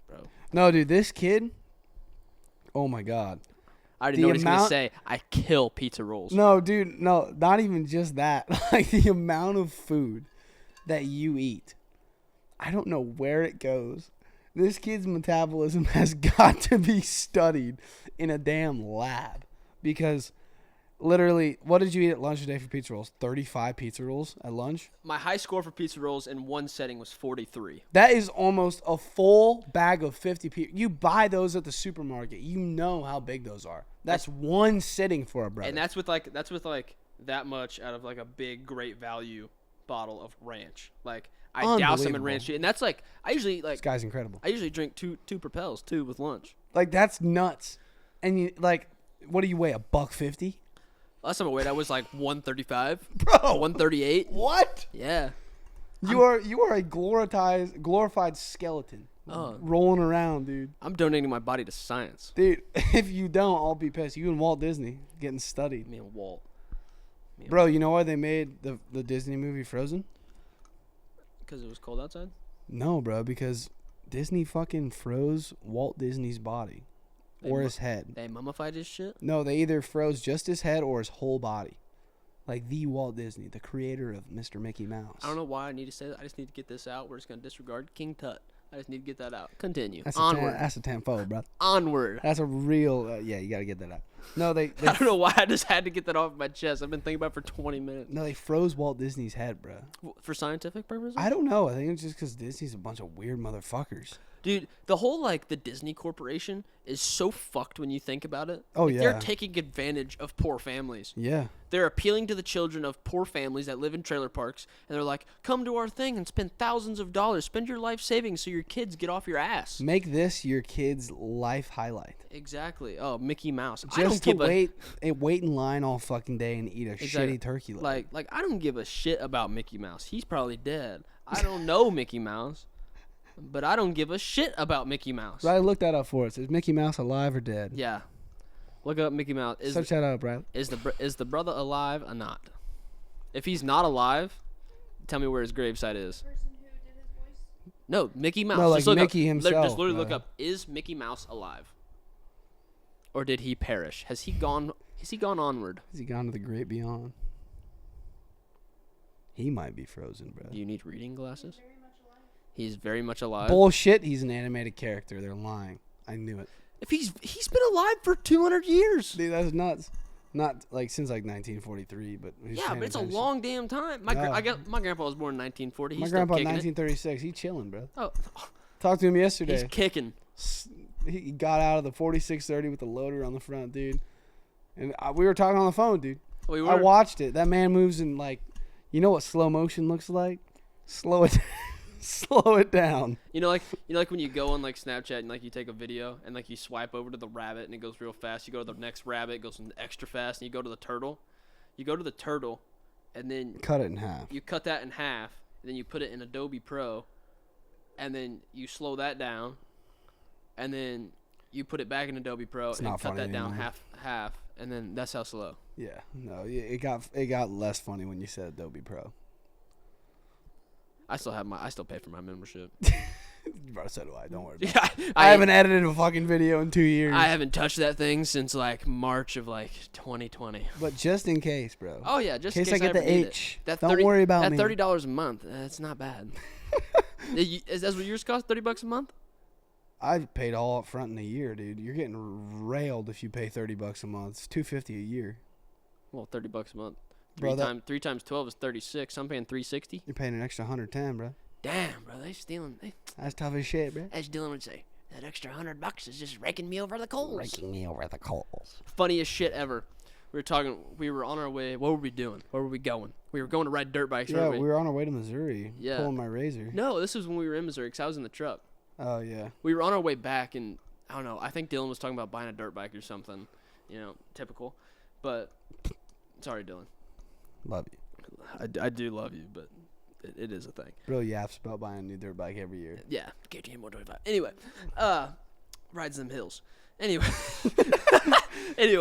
bro. No, dude, this kid. Oh my god. I already The know what he's gonna amount- say. I kill pizza rolls. No, dude, no, not even just that. Like the amount of food that you eat, I don't know where it goes. This kid's metabolism has got to be studied in a damn lab because literally, what did you eat at lunch today for pizza rolls? 35 pizza rolls at lunch? My high score for pizza rolls in one setting was 43. That is almost a full bag of 50 pizza. You buy those at the supermarket. You know how big those are. That's one sitting for a brother. And that's with like that much out of like a big great value bottle of ranch. Like I douse them in Unbelievable. ranch, and that's like I usually This guy's incredible. drink two Propels too with lunch. Like that's nuts. And you like, what do you weigh? $150? Last time I weighed, I was like 135, Bro, 138. what? Yeah. You are a glorified skeleton Oh. rolling around, dude. I'm donating my body to science. Dude, if you don't, I'll be pissed. You and Walt Disney getting studied. Me and Walt. Bro, you know why they made the Disney movie Frozen? Because it was cold outside? No, bro, because Disney fucking froze Walt Disney's body or his head. They mummified his shit? No, they either froze just his head or his whole body. Like the Walt Disney, the creator of Mr. Mickey Mouse. I don't know why I need to say that. I just need to get this out. We're just going to disregard King Tut. I just need to get that out. Continue. That's Onward. that's a tenfold, bro. Onward. That's a real. Yeah, you gotta get that out. No, they I don't know why I just had to get that off my chest. I've been thinking about it for 20 minutes. no, they froze Walt Disney's head, bro. For scientific purposes? I don't know. I think it's just because Disney's a bunch of weird motherfuckers. Dude, the whole, like, the Disney Corporation is so fucked when you think about it. Oh, Like, yeah. They're taking advantage of poor families. Yeah. They're appealing to the children of poor families that live in trailer parks, and they're like, come to our thing and spend thousands of dollars. Spend your life savings so your kids get off your ass. Make this your kid's life highlight. Exactly. Oh, Mickey Mouse. I Just don't to give wait in line all fucking day and eat a Exactly. shitty turkey leg. like I don't give a shit about Mickey Mouse. He's probably dead. I don't know Mickey Mouse, but I don't give a shit about Mickey Mouse. Riley, look that up for us. Is Mickey Mouse alive or dead? Yeah. Look up Mickey Mouse. Search that up, Riley. Is the brother alive or not? If he's not alive, tell me where his gravesite is. Person who did his voice. No, Mickey Mouse. No, like Just look Mickey up, himself, Just literally look bro. up: is Mickey Mouse alive, or did he perish? Has he gone? Has he gone onward? Has he gone to the great beyond? He might be frozen, bro. Do you need reading glasses? Very much alive. He's very much alive. Bullshit. He's an animated character. They're lying. I knew it. If he's been alive for 200 years. Dude, that's nuts. Not like since like 1943, but who's Yeah, paying but it's a attention? long damn time. Yeah. I guess my grandpa was born in 1940. He's My still grandpa, kicking 1936. He chilling, bro. it. Oh, Talked to him he's yesterday. kicking. He got out of the 4630 with the loader on the front, dude. And we were talking on the phone, dude. We I were. watched it. That man moves in like, you know what slow motion looks like? Slow it, slow it down. You know, like when you go on like Snapchat and like you take a video and like you swipe over to the rabbit and it goes real fast. You go to the next rabbit, it goes extra fast, and you go to the turtle. You go to the turtle, and then Cut it in half. you cut that in half. And then you put it in Adobe Pro, and then you slow that down, and then you put it back in Adobe Pro It's and not cut funny that down anymore. half, and then that's how slow. Yeah, no, it got less funny when you said Adobe Pro. I still pay for my membership. Bro, so do I. Don't worry. About it. Yeah, I haven't edited a fucking video in 2 years. I haven't touched that thing since like March of like 2020. But just in case, bro. Oh yeah, just in case I get ever the need it. H. That Don't worry about that me. $30 a month. That's not bad. Is that what yours cost? $30 a month? I paid all up front in a year, dude. You're getting railed if you pay $30 a month. It's $250 a year. Well, $30 a month. Bro, Three times 12 is 36. I'm paying 360. you're paying an extra 110, bro. Damn, bro, they stealing. That's tough as shit, bro. As Dylan would say, that extra $100 is just raking me over the coals. Raking me over the coals. Funniest shit ever. We were on our way. What were we doing? Where were we going? We were going to ride dirt bikes. Yeah, weren't we were on our way to Missouri. Yeah. Pulling my razor. No, this was when we were in Missouri because I was in the truck. Oh, yeah. We were on our way back, and I don't know. I think Dylan was talking about buying a dirt bike or something. You know, typical. But, sorry, Dylan. Love you. I do love you, but it is a thing. Bro yaps about buying a new dirt bike every year. Yeah, KTM 125. Anyway, rides them hills. Anyway,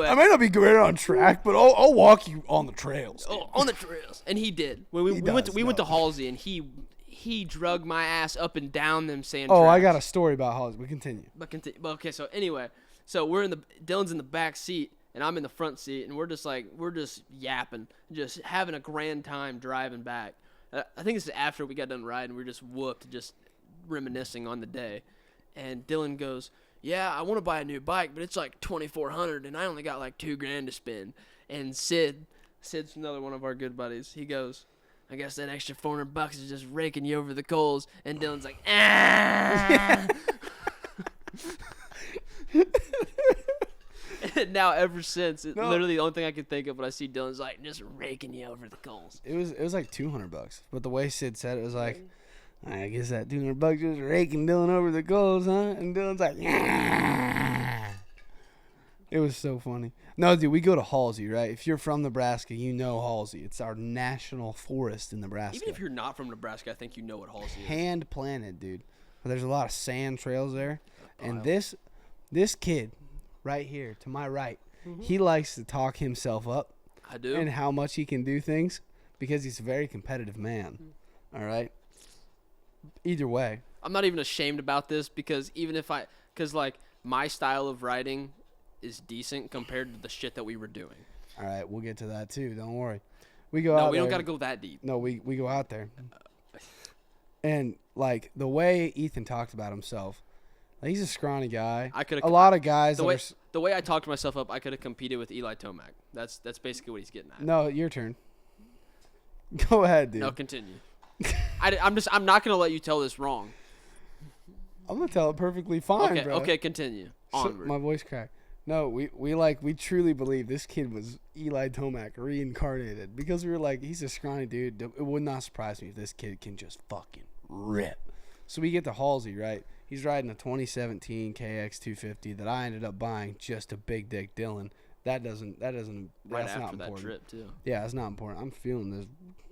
I might not be great on track, but I'll walk you on the trails. Oh, on the trails, and he did. When we went to Halsey, and he drug my ass up and down them sand. Oh, tracks. I got a story about Halsey. We continue. But okay, so anyway, so Dylan's in the back seat, and I'm in the front seat, and we're just yapping, just having a grand time driving back. I think this is after we got done riding. We were just whooped, just reminiscing on the day, and Dylan goes, "Yeah, I want to buy a new bike, but it's like $2,400, and I only got like $2,000 to spend." And Sid's another one of our good buddies. He goes, "I guess that extra $400 is just raking you over the coals." And Dylan's like, "Ah." And now ever since, literally the only thing I can think of when I see Dylan's like just raking you over the coals. It was like $200, but the way Sid said it was like, I guess that $200 just raking Dylan over the coals, huh? And Dylan's like, yeah. It was so funny. No, dude, we go to Halsey, right? If you're from Nebraska, you know Halsey. It's our national forest in Nebraska. Even if you're not from Nebraska, I think you know what Halsey is. Hand planted, dude. But there's a lot of sand trails there, and wow. this kid right here to my right, he likes to talk himself up. I do. And how much he can do things because he's a very competitive man. All right. Either way, I'm not even ashamed about this because like my style of riding is decent compared to the shit that we were doing. all right, we'll get to that too. Don't worry. We go No, out we don't there. got to go that deep. No, we go out there. And like the way Ethan talked about himself, like, he's a scrawny guy. A lot of guys the way I talked myself up, I could have competed with Eli Tomac. That's basically what he's getting at. No, your turn. Go ahead, dude. No, continue. I'm not gonna let you tell this wrong. I'm gonna tell it perfectly fine, Okay, bro. okay, continue. Onward. My voice cracked. No, we truly believe this kid was Eli Tomac reincarnated because we were like, he's a scrawny dude. It would not surprise me if this kid can just fucking rip. So we get to Halsey, right? He's riding a 2017 KX250 that I ended up buying just to big dick Dylan. Right That's not after that important. trip too. Yeah, it's not important. I'm feeling this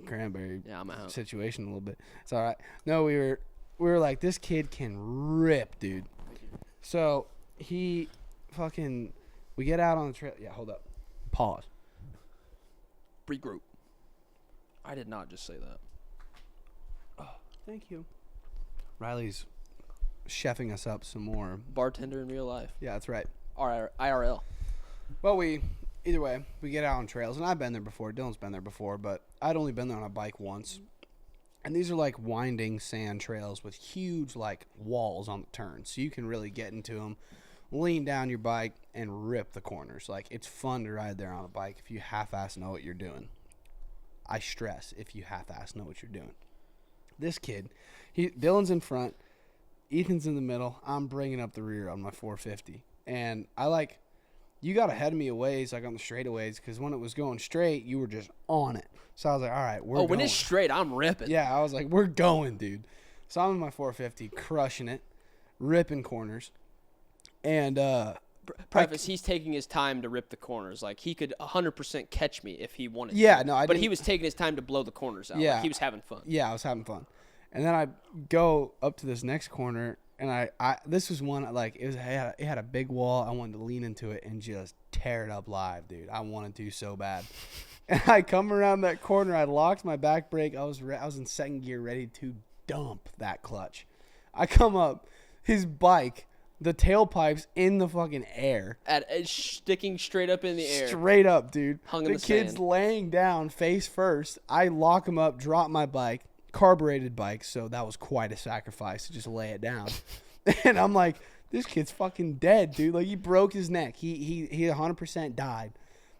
cranberry Yeah, I'm out. situation a little bit. It's all right. No, we were like, this kid can rip, dude. So we get out on the trail. Yeah, hold up. Pause. Regroup. I did not just say that. Oh, thank you. Riley's chefing us up some more. Bartender in real life. Yeah, that's right. IRL. Well, either way, we get out on trails, and I've been there before. Dylan's been there before, but I'd only been there on a bike once. And these are like winding sand trails with huge like walls on the turn, so you can really get into them, lean down your bike, and rip the corners. Like, it's fun to ride there on a bike if you half-ass know what you're doing. I stress if you half-ass know what you're doing. This kid, Dylan's in front, Ethan's in the middle. I'm bringing up the rear on my 450, and you got ahead of me a ways, like on the straightaways, because when it was going straight, you were just on it. So I was like, all right, we're going. When it's straight, I'm ripping. Yeah, I was like, we're going, dude. So I'm in my 450, crushing it, ripping corners. And Preface, he's taking his time to rip the corners. Like, he could 100% catch me if he wanted yeah, to. no, I But didn't. he was taking his time to blow the corners out. Yeah. Like, he was having fun. Yeah, I was having fun. And then I go up to this next corner, and I this was one, like, it had a big wall. I wanted to lean into it and just tear it up live, dude. I wanted to so bad. And I come around that corner. I locked my back brake. I was in second gear, ready to dump that clutch. I come up, his bike, the tailpipe's in the fucking air. Sticking straight up in the air. Straight up, dude. Hung in the kid's sand. laying down face first. I lock him up, drop my bike, carbureted bike, so that was quite a sacrifice to just lay it down. And I'm like, this kid's fucking dead, dude. Like, he broke his neck. He 100% died.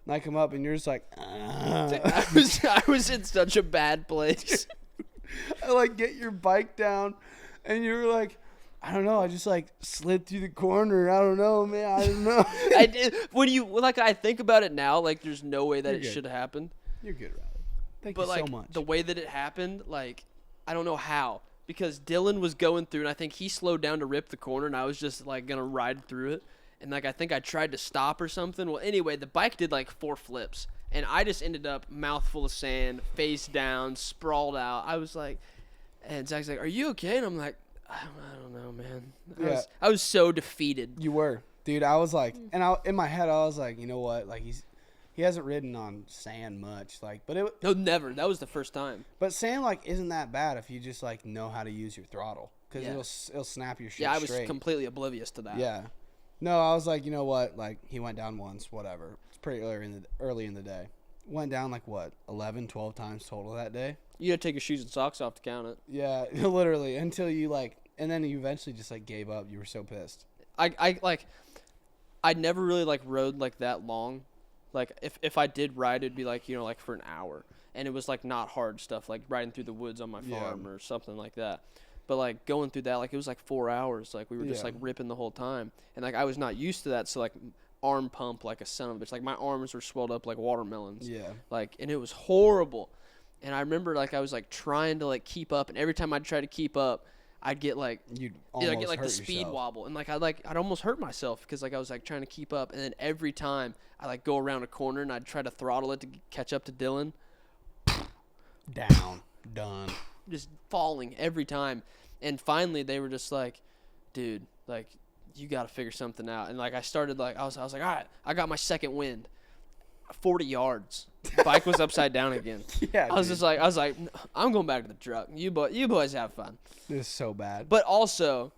And I come up and you're just like, I was in such a bad place. I like get your bike down and you're like, I don't know. I just like slid through the corner. I don't know, man. I don't know. I did. When you like, I think about it now. Like, there's no way that You're it good. should have happened. You're good, Riley. Thank But you like so much. the way that it happened, like I don't know how, because Dylan was going through, and I think he slowed down to rip the corner, and I was just like gonna ride through it, and like I think I tried to stop or something. Well, anyway, the bike did like 4 flips, and I just ended up mouthful of sand, face down, sprawled out. I was like, and Zach's like, "Are you okay?" And I'm like, I don't know, man. I was so defeated. You were, dude. I was like, and in my head, I was like, you know what? Like he hasn't ridden on sand much, like, but No, never. That was the first time. but sand like isn't that bad if you just like know how to use your throttle, because Yeah. it'll snap your shit Yeah, I was straight. completely oblivious to that. Yeah. No, I was like, you know what? Like he went down once, whatever. It's pretty early in the day. Went down like what, 11, 12 times total that day. You had to take your shoes and socks off to count it. Yeah, literally until you like, and then you eventually just like gave up. You were so pissed. I never really like rode like that long. Like if I did ride, it'd be like, like for an hour, and it was like not hard stuff, like riding through the woods on my farm or something like that. But like going through that, like it was like 4 hours. Like we were just Yeah. like ripping the whole time, and like I was not used to that. So like arm pump like a son of a bitch. Like my arms were swelled up like watermelons. Yeah. Like, and it was horrible. And I remember like I was like trying to like keep up, and every time I'd try to keep up, I'd get like You'd I'd almost get like hurt the speed yourself. wobble, and like I'd almost hurt myself because like I was like trying to keep up, and then every time I like go around a corner and I'd try to throttle it to catch up to Dylan, Down, done. just falling every time. And finally they were just like, dude, like you got to figure something out. And like I started like I was like, all right, I got my second wind. 40 yards. Bike was upside down again. Yeah, I was dude. just like, I'm going back to the truck. You boys have fun. This is so bad. But also,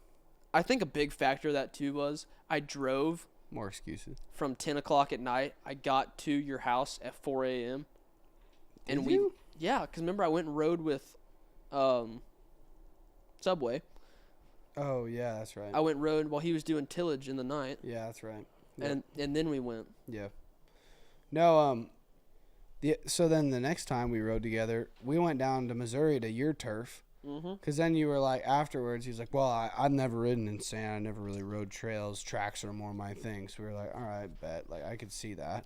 I think a big factor of that too was I drove More excuses. from 10 o'clock at night. I got to your house at 4 a.m. And Did you? yeah, because remember I went and rode with Subway. Oh yeah, that's right. I went and rode while he was doing tillage in the night, Yeah, that's right. Yep. and then we went. Yeah. No, so then the next time we rode together, we went down to Missouri to your turf. Mm-hmm. Because then you were like, afterwards, he was like, well, I've never ridden in sand. I never really rode trails. Tracks are more my thing. So we were like, all right, bet. Like, I could see that.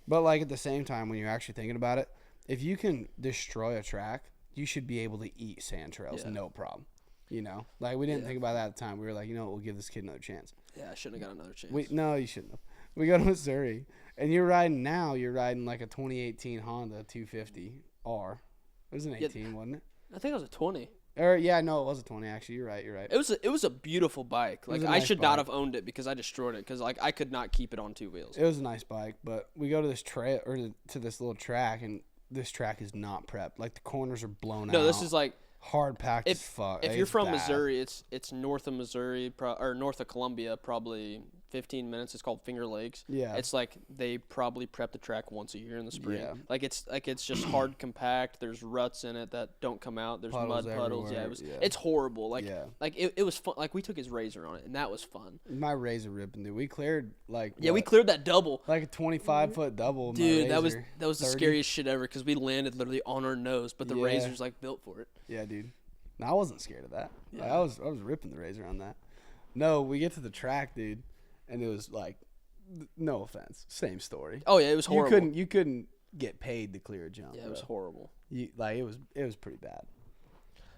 But, like, at the same time, when you're actually thinking about it, if you can destroy a track, you should be able to eat sand trails, Yeah. no problem. You know? Like, we didn't Yeah. think about that at the time. We were like, you know what, we'll give this kid another chance. Yeah, I shouldn't have got another chance. No, you shouldn't have. We go to Missouri, and you're riding like a 2018 Honda 250R. It was an 18, wasn't it? I think it was a 20. Or yeah, no, it was a 20 actually. You're right. It was a beautiful bike. was Like a I nice should not bike. have owned it because I destroyed it because like I could not keep it on 2 wheels. It was a nice bike, but we go to this trail or to this little track, and this track is not prepped. Like the corners are blown out. No, this is like hard packed if as fuck. if Like, you're it's from bad. Missouri, it's north of Missouri or north of Columbia, probably 15 minutes. It's called Finger Lakes. Yeah. It's like they probably prep the track once a year in the spring. Yeah. Like it's just hard compact. There's ruts in it that don't come out. There's Puddles mud puddles. Yeah, everywhere, yeah. it's horrible. Like Yeah. like it was fun. Like we took his Razor on it, and that was fun. My Razor ripping, dude. We cleared like Yeah, we what? cleared that double. Like a 25-foot double. with my Dude, that was Razor. the 30. scariest shit ever because we landed literally on our nose, but the Yeah. Razor's like built for it. Yeah, dude. No, I wasn't scared of that. Like, Yeah. I was ripping the Razor on that. No, we get to the track, dude, and it was like, no offense, same story. Oh yeah, it was horrible. You couldn't get paid to clear a jump. Yeah, it was bro. horrible. It was pretty bad.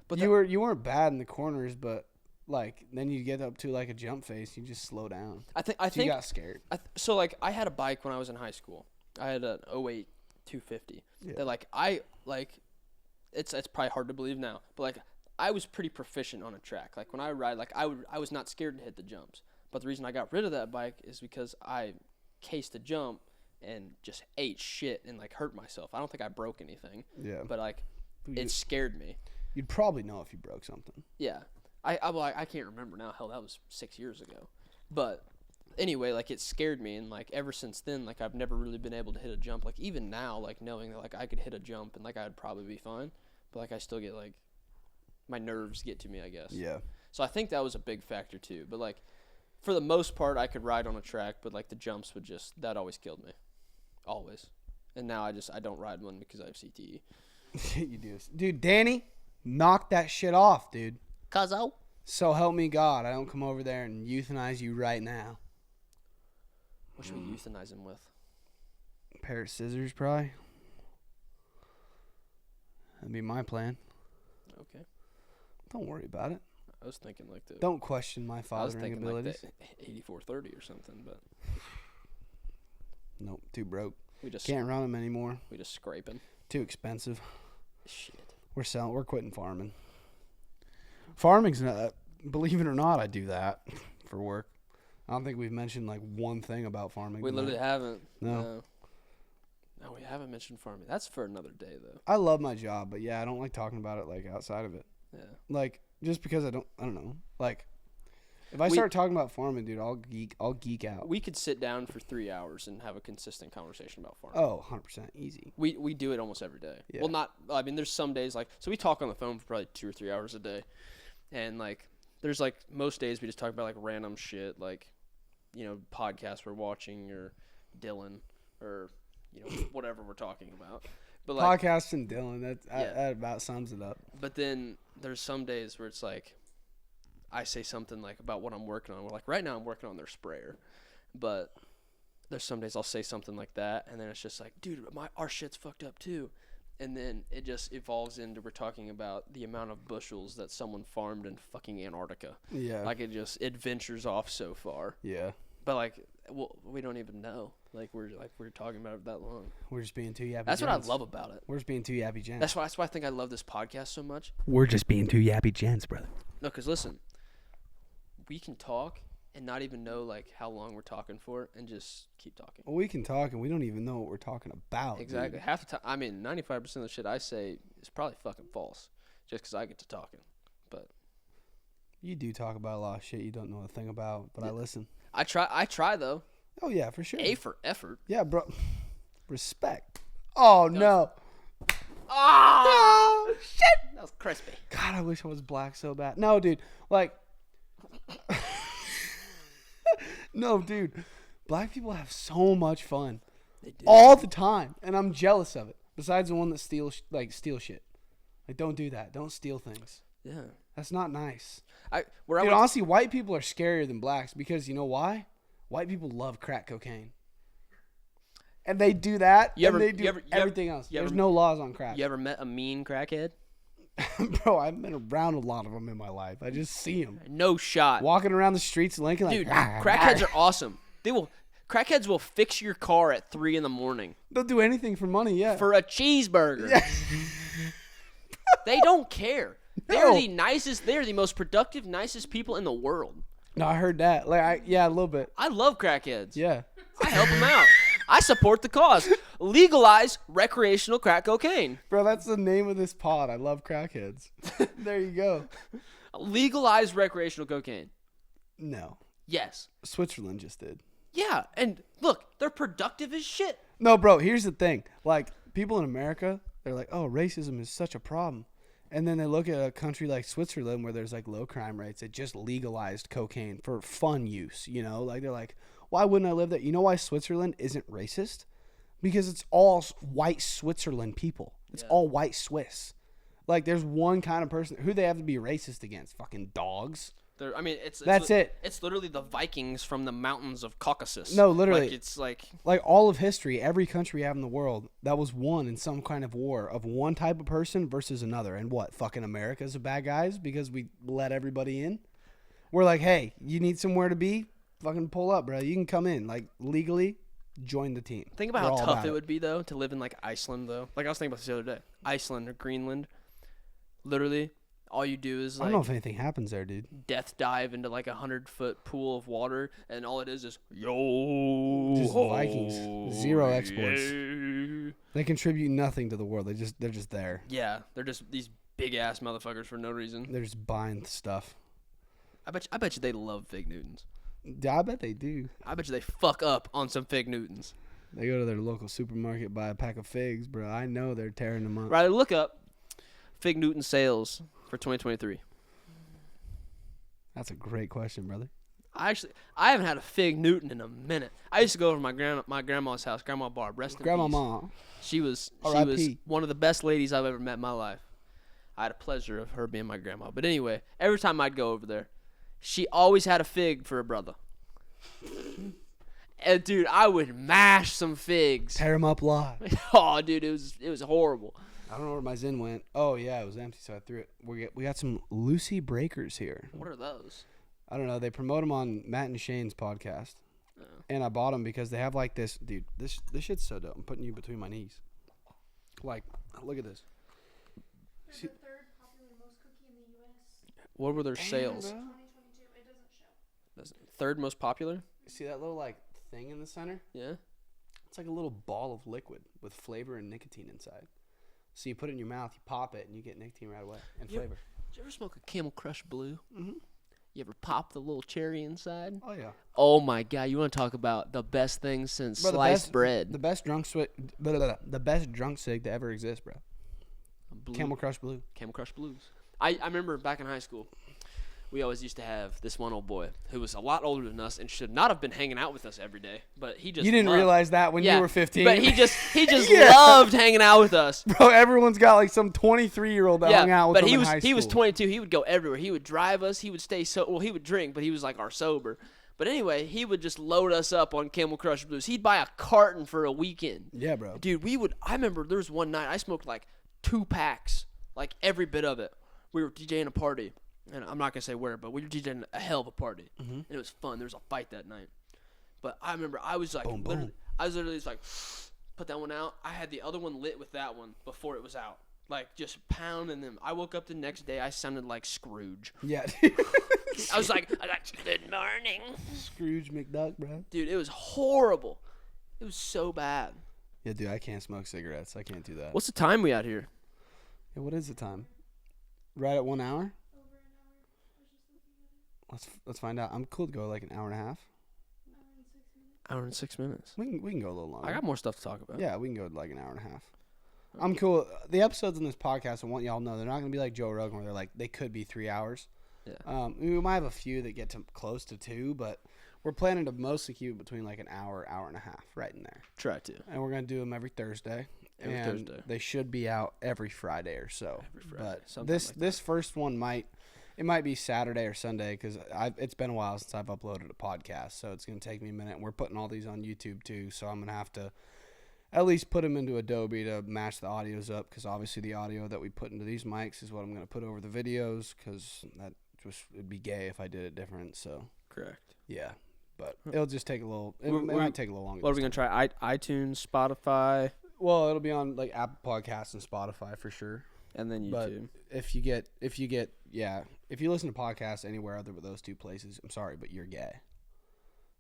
But you weren't bad in the corners, but like then you get up to like a jump face, you just slow down. I So you think got scared. so. Like I had a bike when I was in high school. I had an 08 250. Yeah. That like it's probably hard to believe now, but like I was pretty proficient on a track. Like when I ride, like I was not scared to hit the jumps. But the reason I got rid of that bike is because I cased a jump and just ate shit and like hurt myself. I don't think I broke anything, Yeah, but like You- it scared me. you'd probably know if you broke something. Yeah, I can't remember now. Hell, that was 6 years ago. But anyway, like it scared me, and like ever since then, like I've never really been able to hit a jump. Like even now, like knowing that like I could hit a jump and like I'd probably be fine, but like I still get like my nerves get to me, I guess. Yeah, So I think that was a big factor too. But like for the most part, I could ride on a track, but like the jumps would that always killed me. always. And now I don't ride one because I have CTE. You do. Dude, Danny, knock that shit off, dude. Cuzzo. So help me God, I don't come over there and euthanize you right now. What should we euthanize him with? A pair of scissors, probably. That'd be my plan. Okay. Don't worry about it. I was thinking like the. Don't question my I was fathering thinking abilities. like the 8430 or something, but Nope, too broke. we just Can't run them anymore. we just scraping. Too expensive. Shit. We're quitting farming. Farming's not, believe it or not, I do that for work. I don't think we've mentioned like one thing about farming. We tonight. literally haven't. No. No, we haven't mentioned farming. That's for another day though. I love my job, but yeah, I don't like talking about it like outside of it. Yeah. Like just because I don't know. Like if I We- start talking about farming, dude, I'll geek out. We could sit down for 3 hours and have a consistent conversation about farming. Oh, 100% easy. We do it almost every day. Yeah. Well, not. I mean, there's some days like so we talk on the phone for probably 2 or 3 hours a day, and like there's like most days we just talk about like random shit like, you know, podcasts we're watching or Dylan or you know whatever we're talking about. But like, Podcast and Dylan, Yeah. that about sums it up. but then there's some days where it's like, I say something like about what I'm working on. We're like right now I'm working on their sprayer, but there's some days I'll say something like that, and then it's just like, dude, our shit's fucked up too. And then it just evolves into we're talking about the amount of bushels that someone farmed in fucking Antarctica. Yeah. Like it ventures off so far. Yeah. But like, well, we don't even know. Like we're talking about it that long. We're just being two yappy That's gents. what I love about it. We're just being two yappy gents. That's why I think I love this podcast so much. We're just being two yappy gents, brother. No, because listen, we can talk and not even know like how long we're talking for, and just keep talking. Well, we can talk and we don't even know what we're talking about. Exactly. Dude. Half the time, I mean, 95% of the shit I say is probably fucking false, just because I get to talking. But You do talk about a lot of shit you don't know a thing about, but I listen. I try though. Oh yeah, for sure. A for effort. Yeah, bro. Respect. Oh no. Oh shit! That was crispy. God, I wish I was black so bad. No, dude. Like. No, dude. Black people have so much fun They do. all the time, and I'm jealous of it. Besides the one that steal shit. Like, don't do that. Don't steal things. Yeah. That's not nice. Where I Dude, went, honestly, white people are scarier than blacks because you know why? White people love crack cocaine. And they do that, You and ever- they do you ever- everything else. you There's ever- no laws on crack. you ever met a mean crackhead? Bro, I've been around a lot of them in my life. I just see them. No shot. Walking around the streets of Lincoln like, Dude, crackheads are awesome. Crackheads will fix your car at 3 a.m. They'll do anything for money, yeah. for a cheeseburger. Yeah. They don't care. No. They're the nicest. They're the most productive, nicest people in the world. No, I heard that. Yeah, a little bit. I love crackheads. Yeah. I help them out. I support the cause. Legalize recreational crack cocaine. Bro, that's the name of this pod. I love crackheads. There you go. Legalize recreational cocaine. No. Yes. Switzerland just did. Yeah, and look, they're productive as shit. No, bro, here's the thing. Like, people in America, they're like, oh, racism is such a problem. And then they look at a country like Switzerland where there's, like, low crime rates. It just legalized cocaine for fun use, you know? Like, they're like, why wouldn't I live there? You know why Switzerland isn't racist? Because it's all white Switzerland people. It's Yeah. all white Swiss. Like, there's one kind of person. Who they have to be racist against? Fucking dogs. I mean, it's That's it. It's literally the Vikings from the mountains of Caucasus. No, literally. Like, it's like Like, all of history, every country we have in the world, that was won in some kind of war of one type of person versus another. And what? Fucking America's the bad guys because we let everybody in? We're like, hey, you need somewhere to be? Fucking pull up, bro. You can come in. Like, legally, join the team. think about We're how all tough about it would be though to live in like Iceland though. Like I was thinking about this the other day. Iceland or Greenland. Literally, all you do is I don't know like if anything happens there, dude. death dive into like 100-foot pool of water, and all it is yo. Just Vikings. Zero exploits. yeah. They contribute nothing to the world. They're just there. Yeah, they're just these big ass motherfuckers for no reason. They're just buying stuff. I bet you they love Fig Newtons. I bet they do. I bet you they fuck up on some Fig Newtons. They go to their local supermarket, buy a pack of figs, bro. I know they're tearing them up. Riley, look up Fig Newton sales for 2023. That's a great question, brother. I haven't had a fig Newton in a minute. I used to go over to my grandma's house, Grandma Barb. Rest in Grandma peace. Ma. She was R.I.P. one of the best ladies I've ever met in my life. I had a pleasure of her being my grandma. But anyway, every time I'd go over there, she always had a fig for a brother. And dude, I would mash some figs. Tear them up live. Oh, dude, it was horrible. I don't know where my Zin went. Oh, yeah, it was empty, so I threw it. We got some Lucy Breakers here. What are those? I don't know. They promote them on Matt and Shane's podcast. Oh. And I bought them because they have like this. Dude, this shit's so dope. I'm putting you between my knees. Like, look at this. They're the third popular most cookie in the U.S. What were their sales? 2022. It doesn't show. Third most popular? See that little like thing in the center? Yeah. It's like a little ball of liquid with flavor and nicotine inside. So you put it in your mouth, you pop it, and you get nicotine right away and flavor. Did you ever smoke a Camel Crush Blue? Mm-hmm. You ever pop the little cherry inside? Oh yeah. Oh my God! You want to talk about the best thing since sliced bread? The best drunk cig to ever exist, bro. Camel Crush Blue. Camel Crush Blues. I remember back in high school, we always used to have this one old boy who was a lot older than us and should not have been hanging out with us every day, but he just You didn't realize that when you were 15. But he just Yeah. loved hanging out with us. Bro, everyone's got like some 23-year-old that hung out with them in high school. He was 22. He would go everywhere. He would drive us. He would stay he would drink, but he was like our sober. But anyway, he would just load us up on Camel Crush Blues. He'd buy a carton for a weekend. Yeah, bro. Dude, I remember there was one night I smoked like 2 packs, like every bit of it. We were DJing a party, and I'm not going to say where, but we were DJing a hell of a party. Mm-hmm. And it was fun. There was a fight that night. But I remember I was like, literally just like, put that one out. I had the other one lit with that one before it was out. Like, just pounding them. I woke up the next day, I sounded like Scrooge. Yeah. I was like, good morning. Scrooge McDuck, bro. Dude, it was horrible. It was so bad. Yeah, dude, I can't smoke cigarettes. I can't do that. What's the time we out here? Yeah, what is the time? Right at 1 hour? Over an hour. I was just looking at it. Let's find out. I'm cool to go like an hour and a half. An hour and 6 minutes. Hour and 6 minutes. We can go a little longer. I got more stuff to talk about. Yeah, we can go like an hour and a half. I'm cool. The episodes in this podcast, I want y'all to know, they're not going to be like Joe Rogan where they're like, they could be 3 hours. Yeah. We might have a few that get to close to 2, but we're planning to mostly keep it between like an hour, hour and a half, right in there. Try to. And we're going to do them every Thursday. Every and Thursday. They should be out every Friday or so. Every Friday, But something this like this first one might be Saturday or Sunday because it's been a while since I've uploaded a podcast, so it's going to take me a minute. And we're putting all these on YouTube too, so I'm going to have to at least put them into Adobe to match the audios up because obviously the audio that we put into these mics is what I'm going to put over the videos because it'd be gay if I did it different. So Correct. yeah, but it'll just take a little. It We're- might take a little longer. What are we going to try? iTunes, Spotify, Well, it'll be on like Apple Podcasts and Spotify for sure. and then But YouTube. if you listen to podcasts anywhere other than those 2 places, I'm sorry, but you're gay.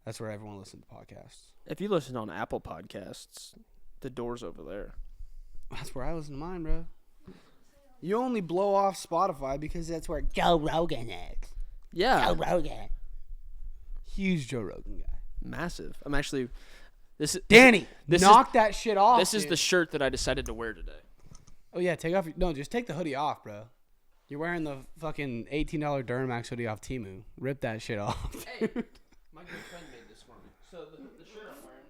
That's where everyone listens to podcasts. If you listen on Apple Podcasts, the door's over there. That's where I listen to mine, bro. You only blow off Spotify because that's where Joe Rogan is. Yeah. Joe Rogan. Huge Joe Rogan guy. Massive. I'm actually... Danny, this knock that shit off. This is dude. the shirt that I decided to wear today. Oh yeah, just take the hoodie off, bro. You're wearing the fucking $18 Duramax hoodie off Temu. Rip that shit off. Hey, my good friend made this for me. So the shirt I'm wearing,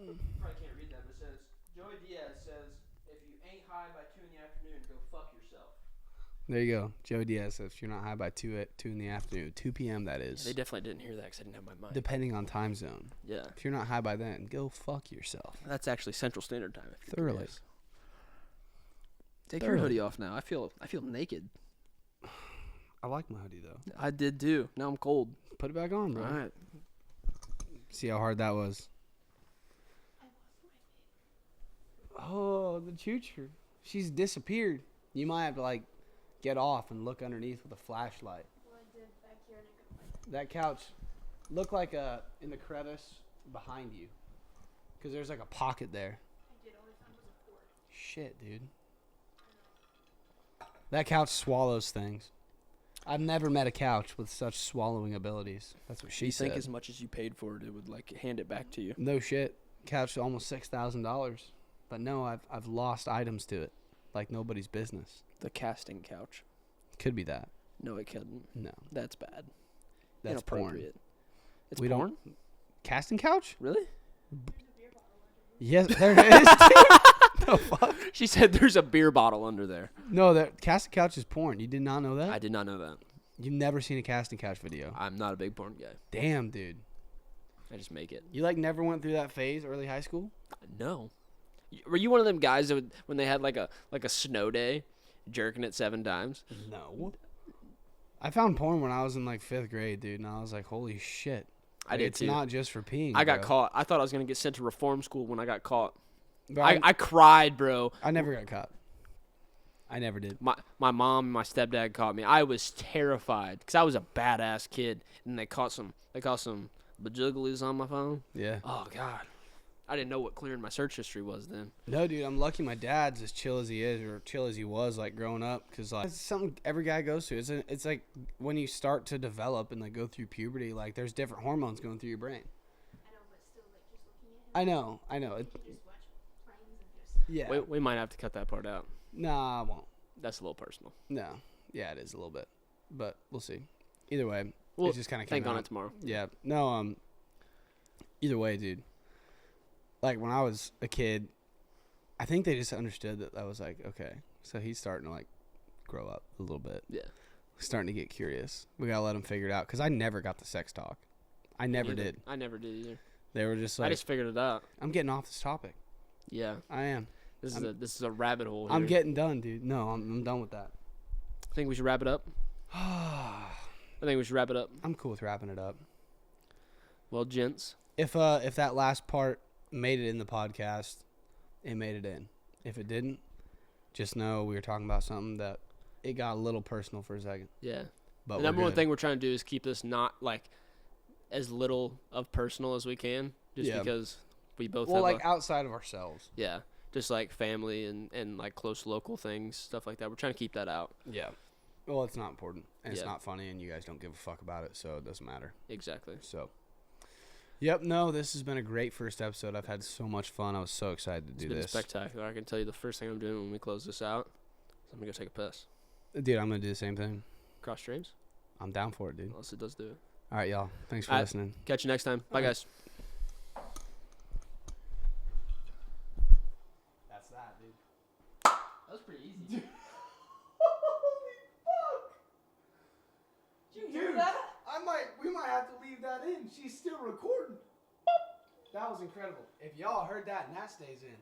you probably can't read that, but it says, Joey Diaz says, if you ain't high by 2 in the afternoon, go fuck yourself. There you go. Joey Diaz says if you're not high by 2 in the afternoon, 2 p.m. that is. They definitely didn't hear that because I didn't have my mic. Depending on time zone. Yeah. If you're not high by then, go fuck yourself. That's actually Central Standard Time. If you Thoroughly. guess. Take your hoodie off now. I feel naked. I like my hoodie though. I did too. Now I'm cold. Put it back on, bro. All right. See how hard that was. Oh, the choocher. She's disappeared. You might have to like get off and look underneath with a flashlight. Well, I did back here and I couldn't find it. That couch looked like in the crevice behind you. Because there's like a pocket there. I did. All I found was a cord. Shit, dude. That couch swallows things. I've never met a couch with such swallowing abilities. That's what she You said. think as much as you paid for it, it would like hand it back to you? No shit. Couch almost $6,000. But no, I've lost items to it. Like nobody's business. The casting couch. Could be that. No, it couldn't. No. That's bad. That's porn. Inappropriate. It's We porn? don't casting couch. Really? Yes, there it is. Dude. The fuck? She said there's a beer bottle under there. No, that casting couch is porn. You did not know that? I did not know that. You've never seen a casting couch video. I'm not a big porn guy. Damn, dude. I just make it. You like never went through that phase early high school? No. Were you one of them guys that would, when they had like a snow day, jerking it 7 times? No. I found porn when I was in like 5th grade, dude, and I was like, holy shit. I Like, did it's too. not just for peeing. I got bro. caught. I thought I was gonna get sent to reform school when I got caught. Bro, I cried, bro. I never got caught. I never did. My mom and my stepdad caught me. I was terrified because I was a badass kid, and they caught some bajugglies on my phone. Yeah. Oh God, I didn't know what clearing my search history was then. No, dude, I'm lucky my dad's as chill as he is, or chill as he was, like, growing up, because, like, it's something every guy goes through. It's like when you start to develop and, like, go through puberty, like, there's different hormones going through your brain. I know, but still, like, just looking at him. I know. You can just watch planes and just. Yeah. We might have to cut that part out. Nah, I won't. That's a little personal. No. Yeah, it is a little bit. But we'll see. Either way, We'll it just kind of think came on out. it tomorrow. Yeah. No, either way, dude. Like, when I was a kid, I think they just understood that I was like, okay, so he's starting to, like, grow up a little bit. Yeah. Starting to get curious. We got to let him figure it out, because I never got the sex talk. I never Either. did. I never did either. They were just I like, just figured it out. I'm getting off this topic. Yeah. I am. This is a rabbit hole. I'm here. getting done, dude. No, I'm done with that. I think we should wrap it up. I think we should wrap it up. I'm cool with wrapping it up. Well, gents, If that last part made it in the podcast, it made it in. If it didn't, just know we were talking about something that it got a little personal for a second. yeah. But The we're number one good. thing we're trying to do is keep this not like as little of personal as we can, just Yeah. because we both well, have like outside of ourselves. yeah, just like family and like close local things, stuff like that. We're trying to keep that out. Yeah. Well, it's not important, and it's Yeah. not funny, and you guys don't give a fuck about it, so it doesn't matter. Exactly. So, yep. No, this has been a great first episode. I've had so much fun. I was so excited to It's do been this. spectacular. I can tell you the first thing I'm doing when we close this out is I'm gonna go take a piss. Dude, I'm gonna do the same thing. Cross streams, I'm down for it, dude. unless it does do it. All right, y'all. Thanks for All right. listening. Catch you next time. Bye, All right. guys. That's that, dude. That was pretty easy. Holy fuck! Did you hear that? We might have to leave that in. She's still recording. That was incredible. If y'all heard that and that stays in,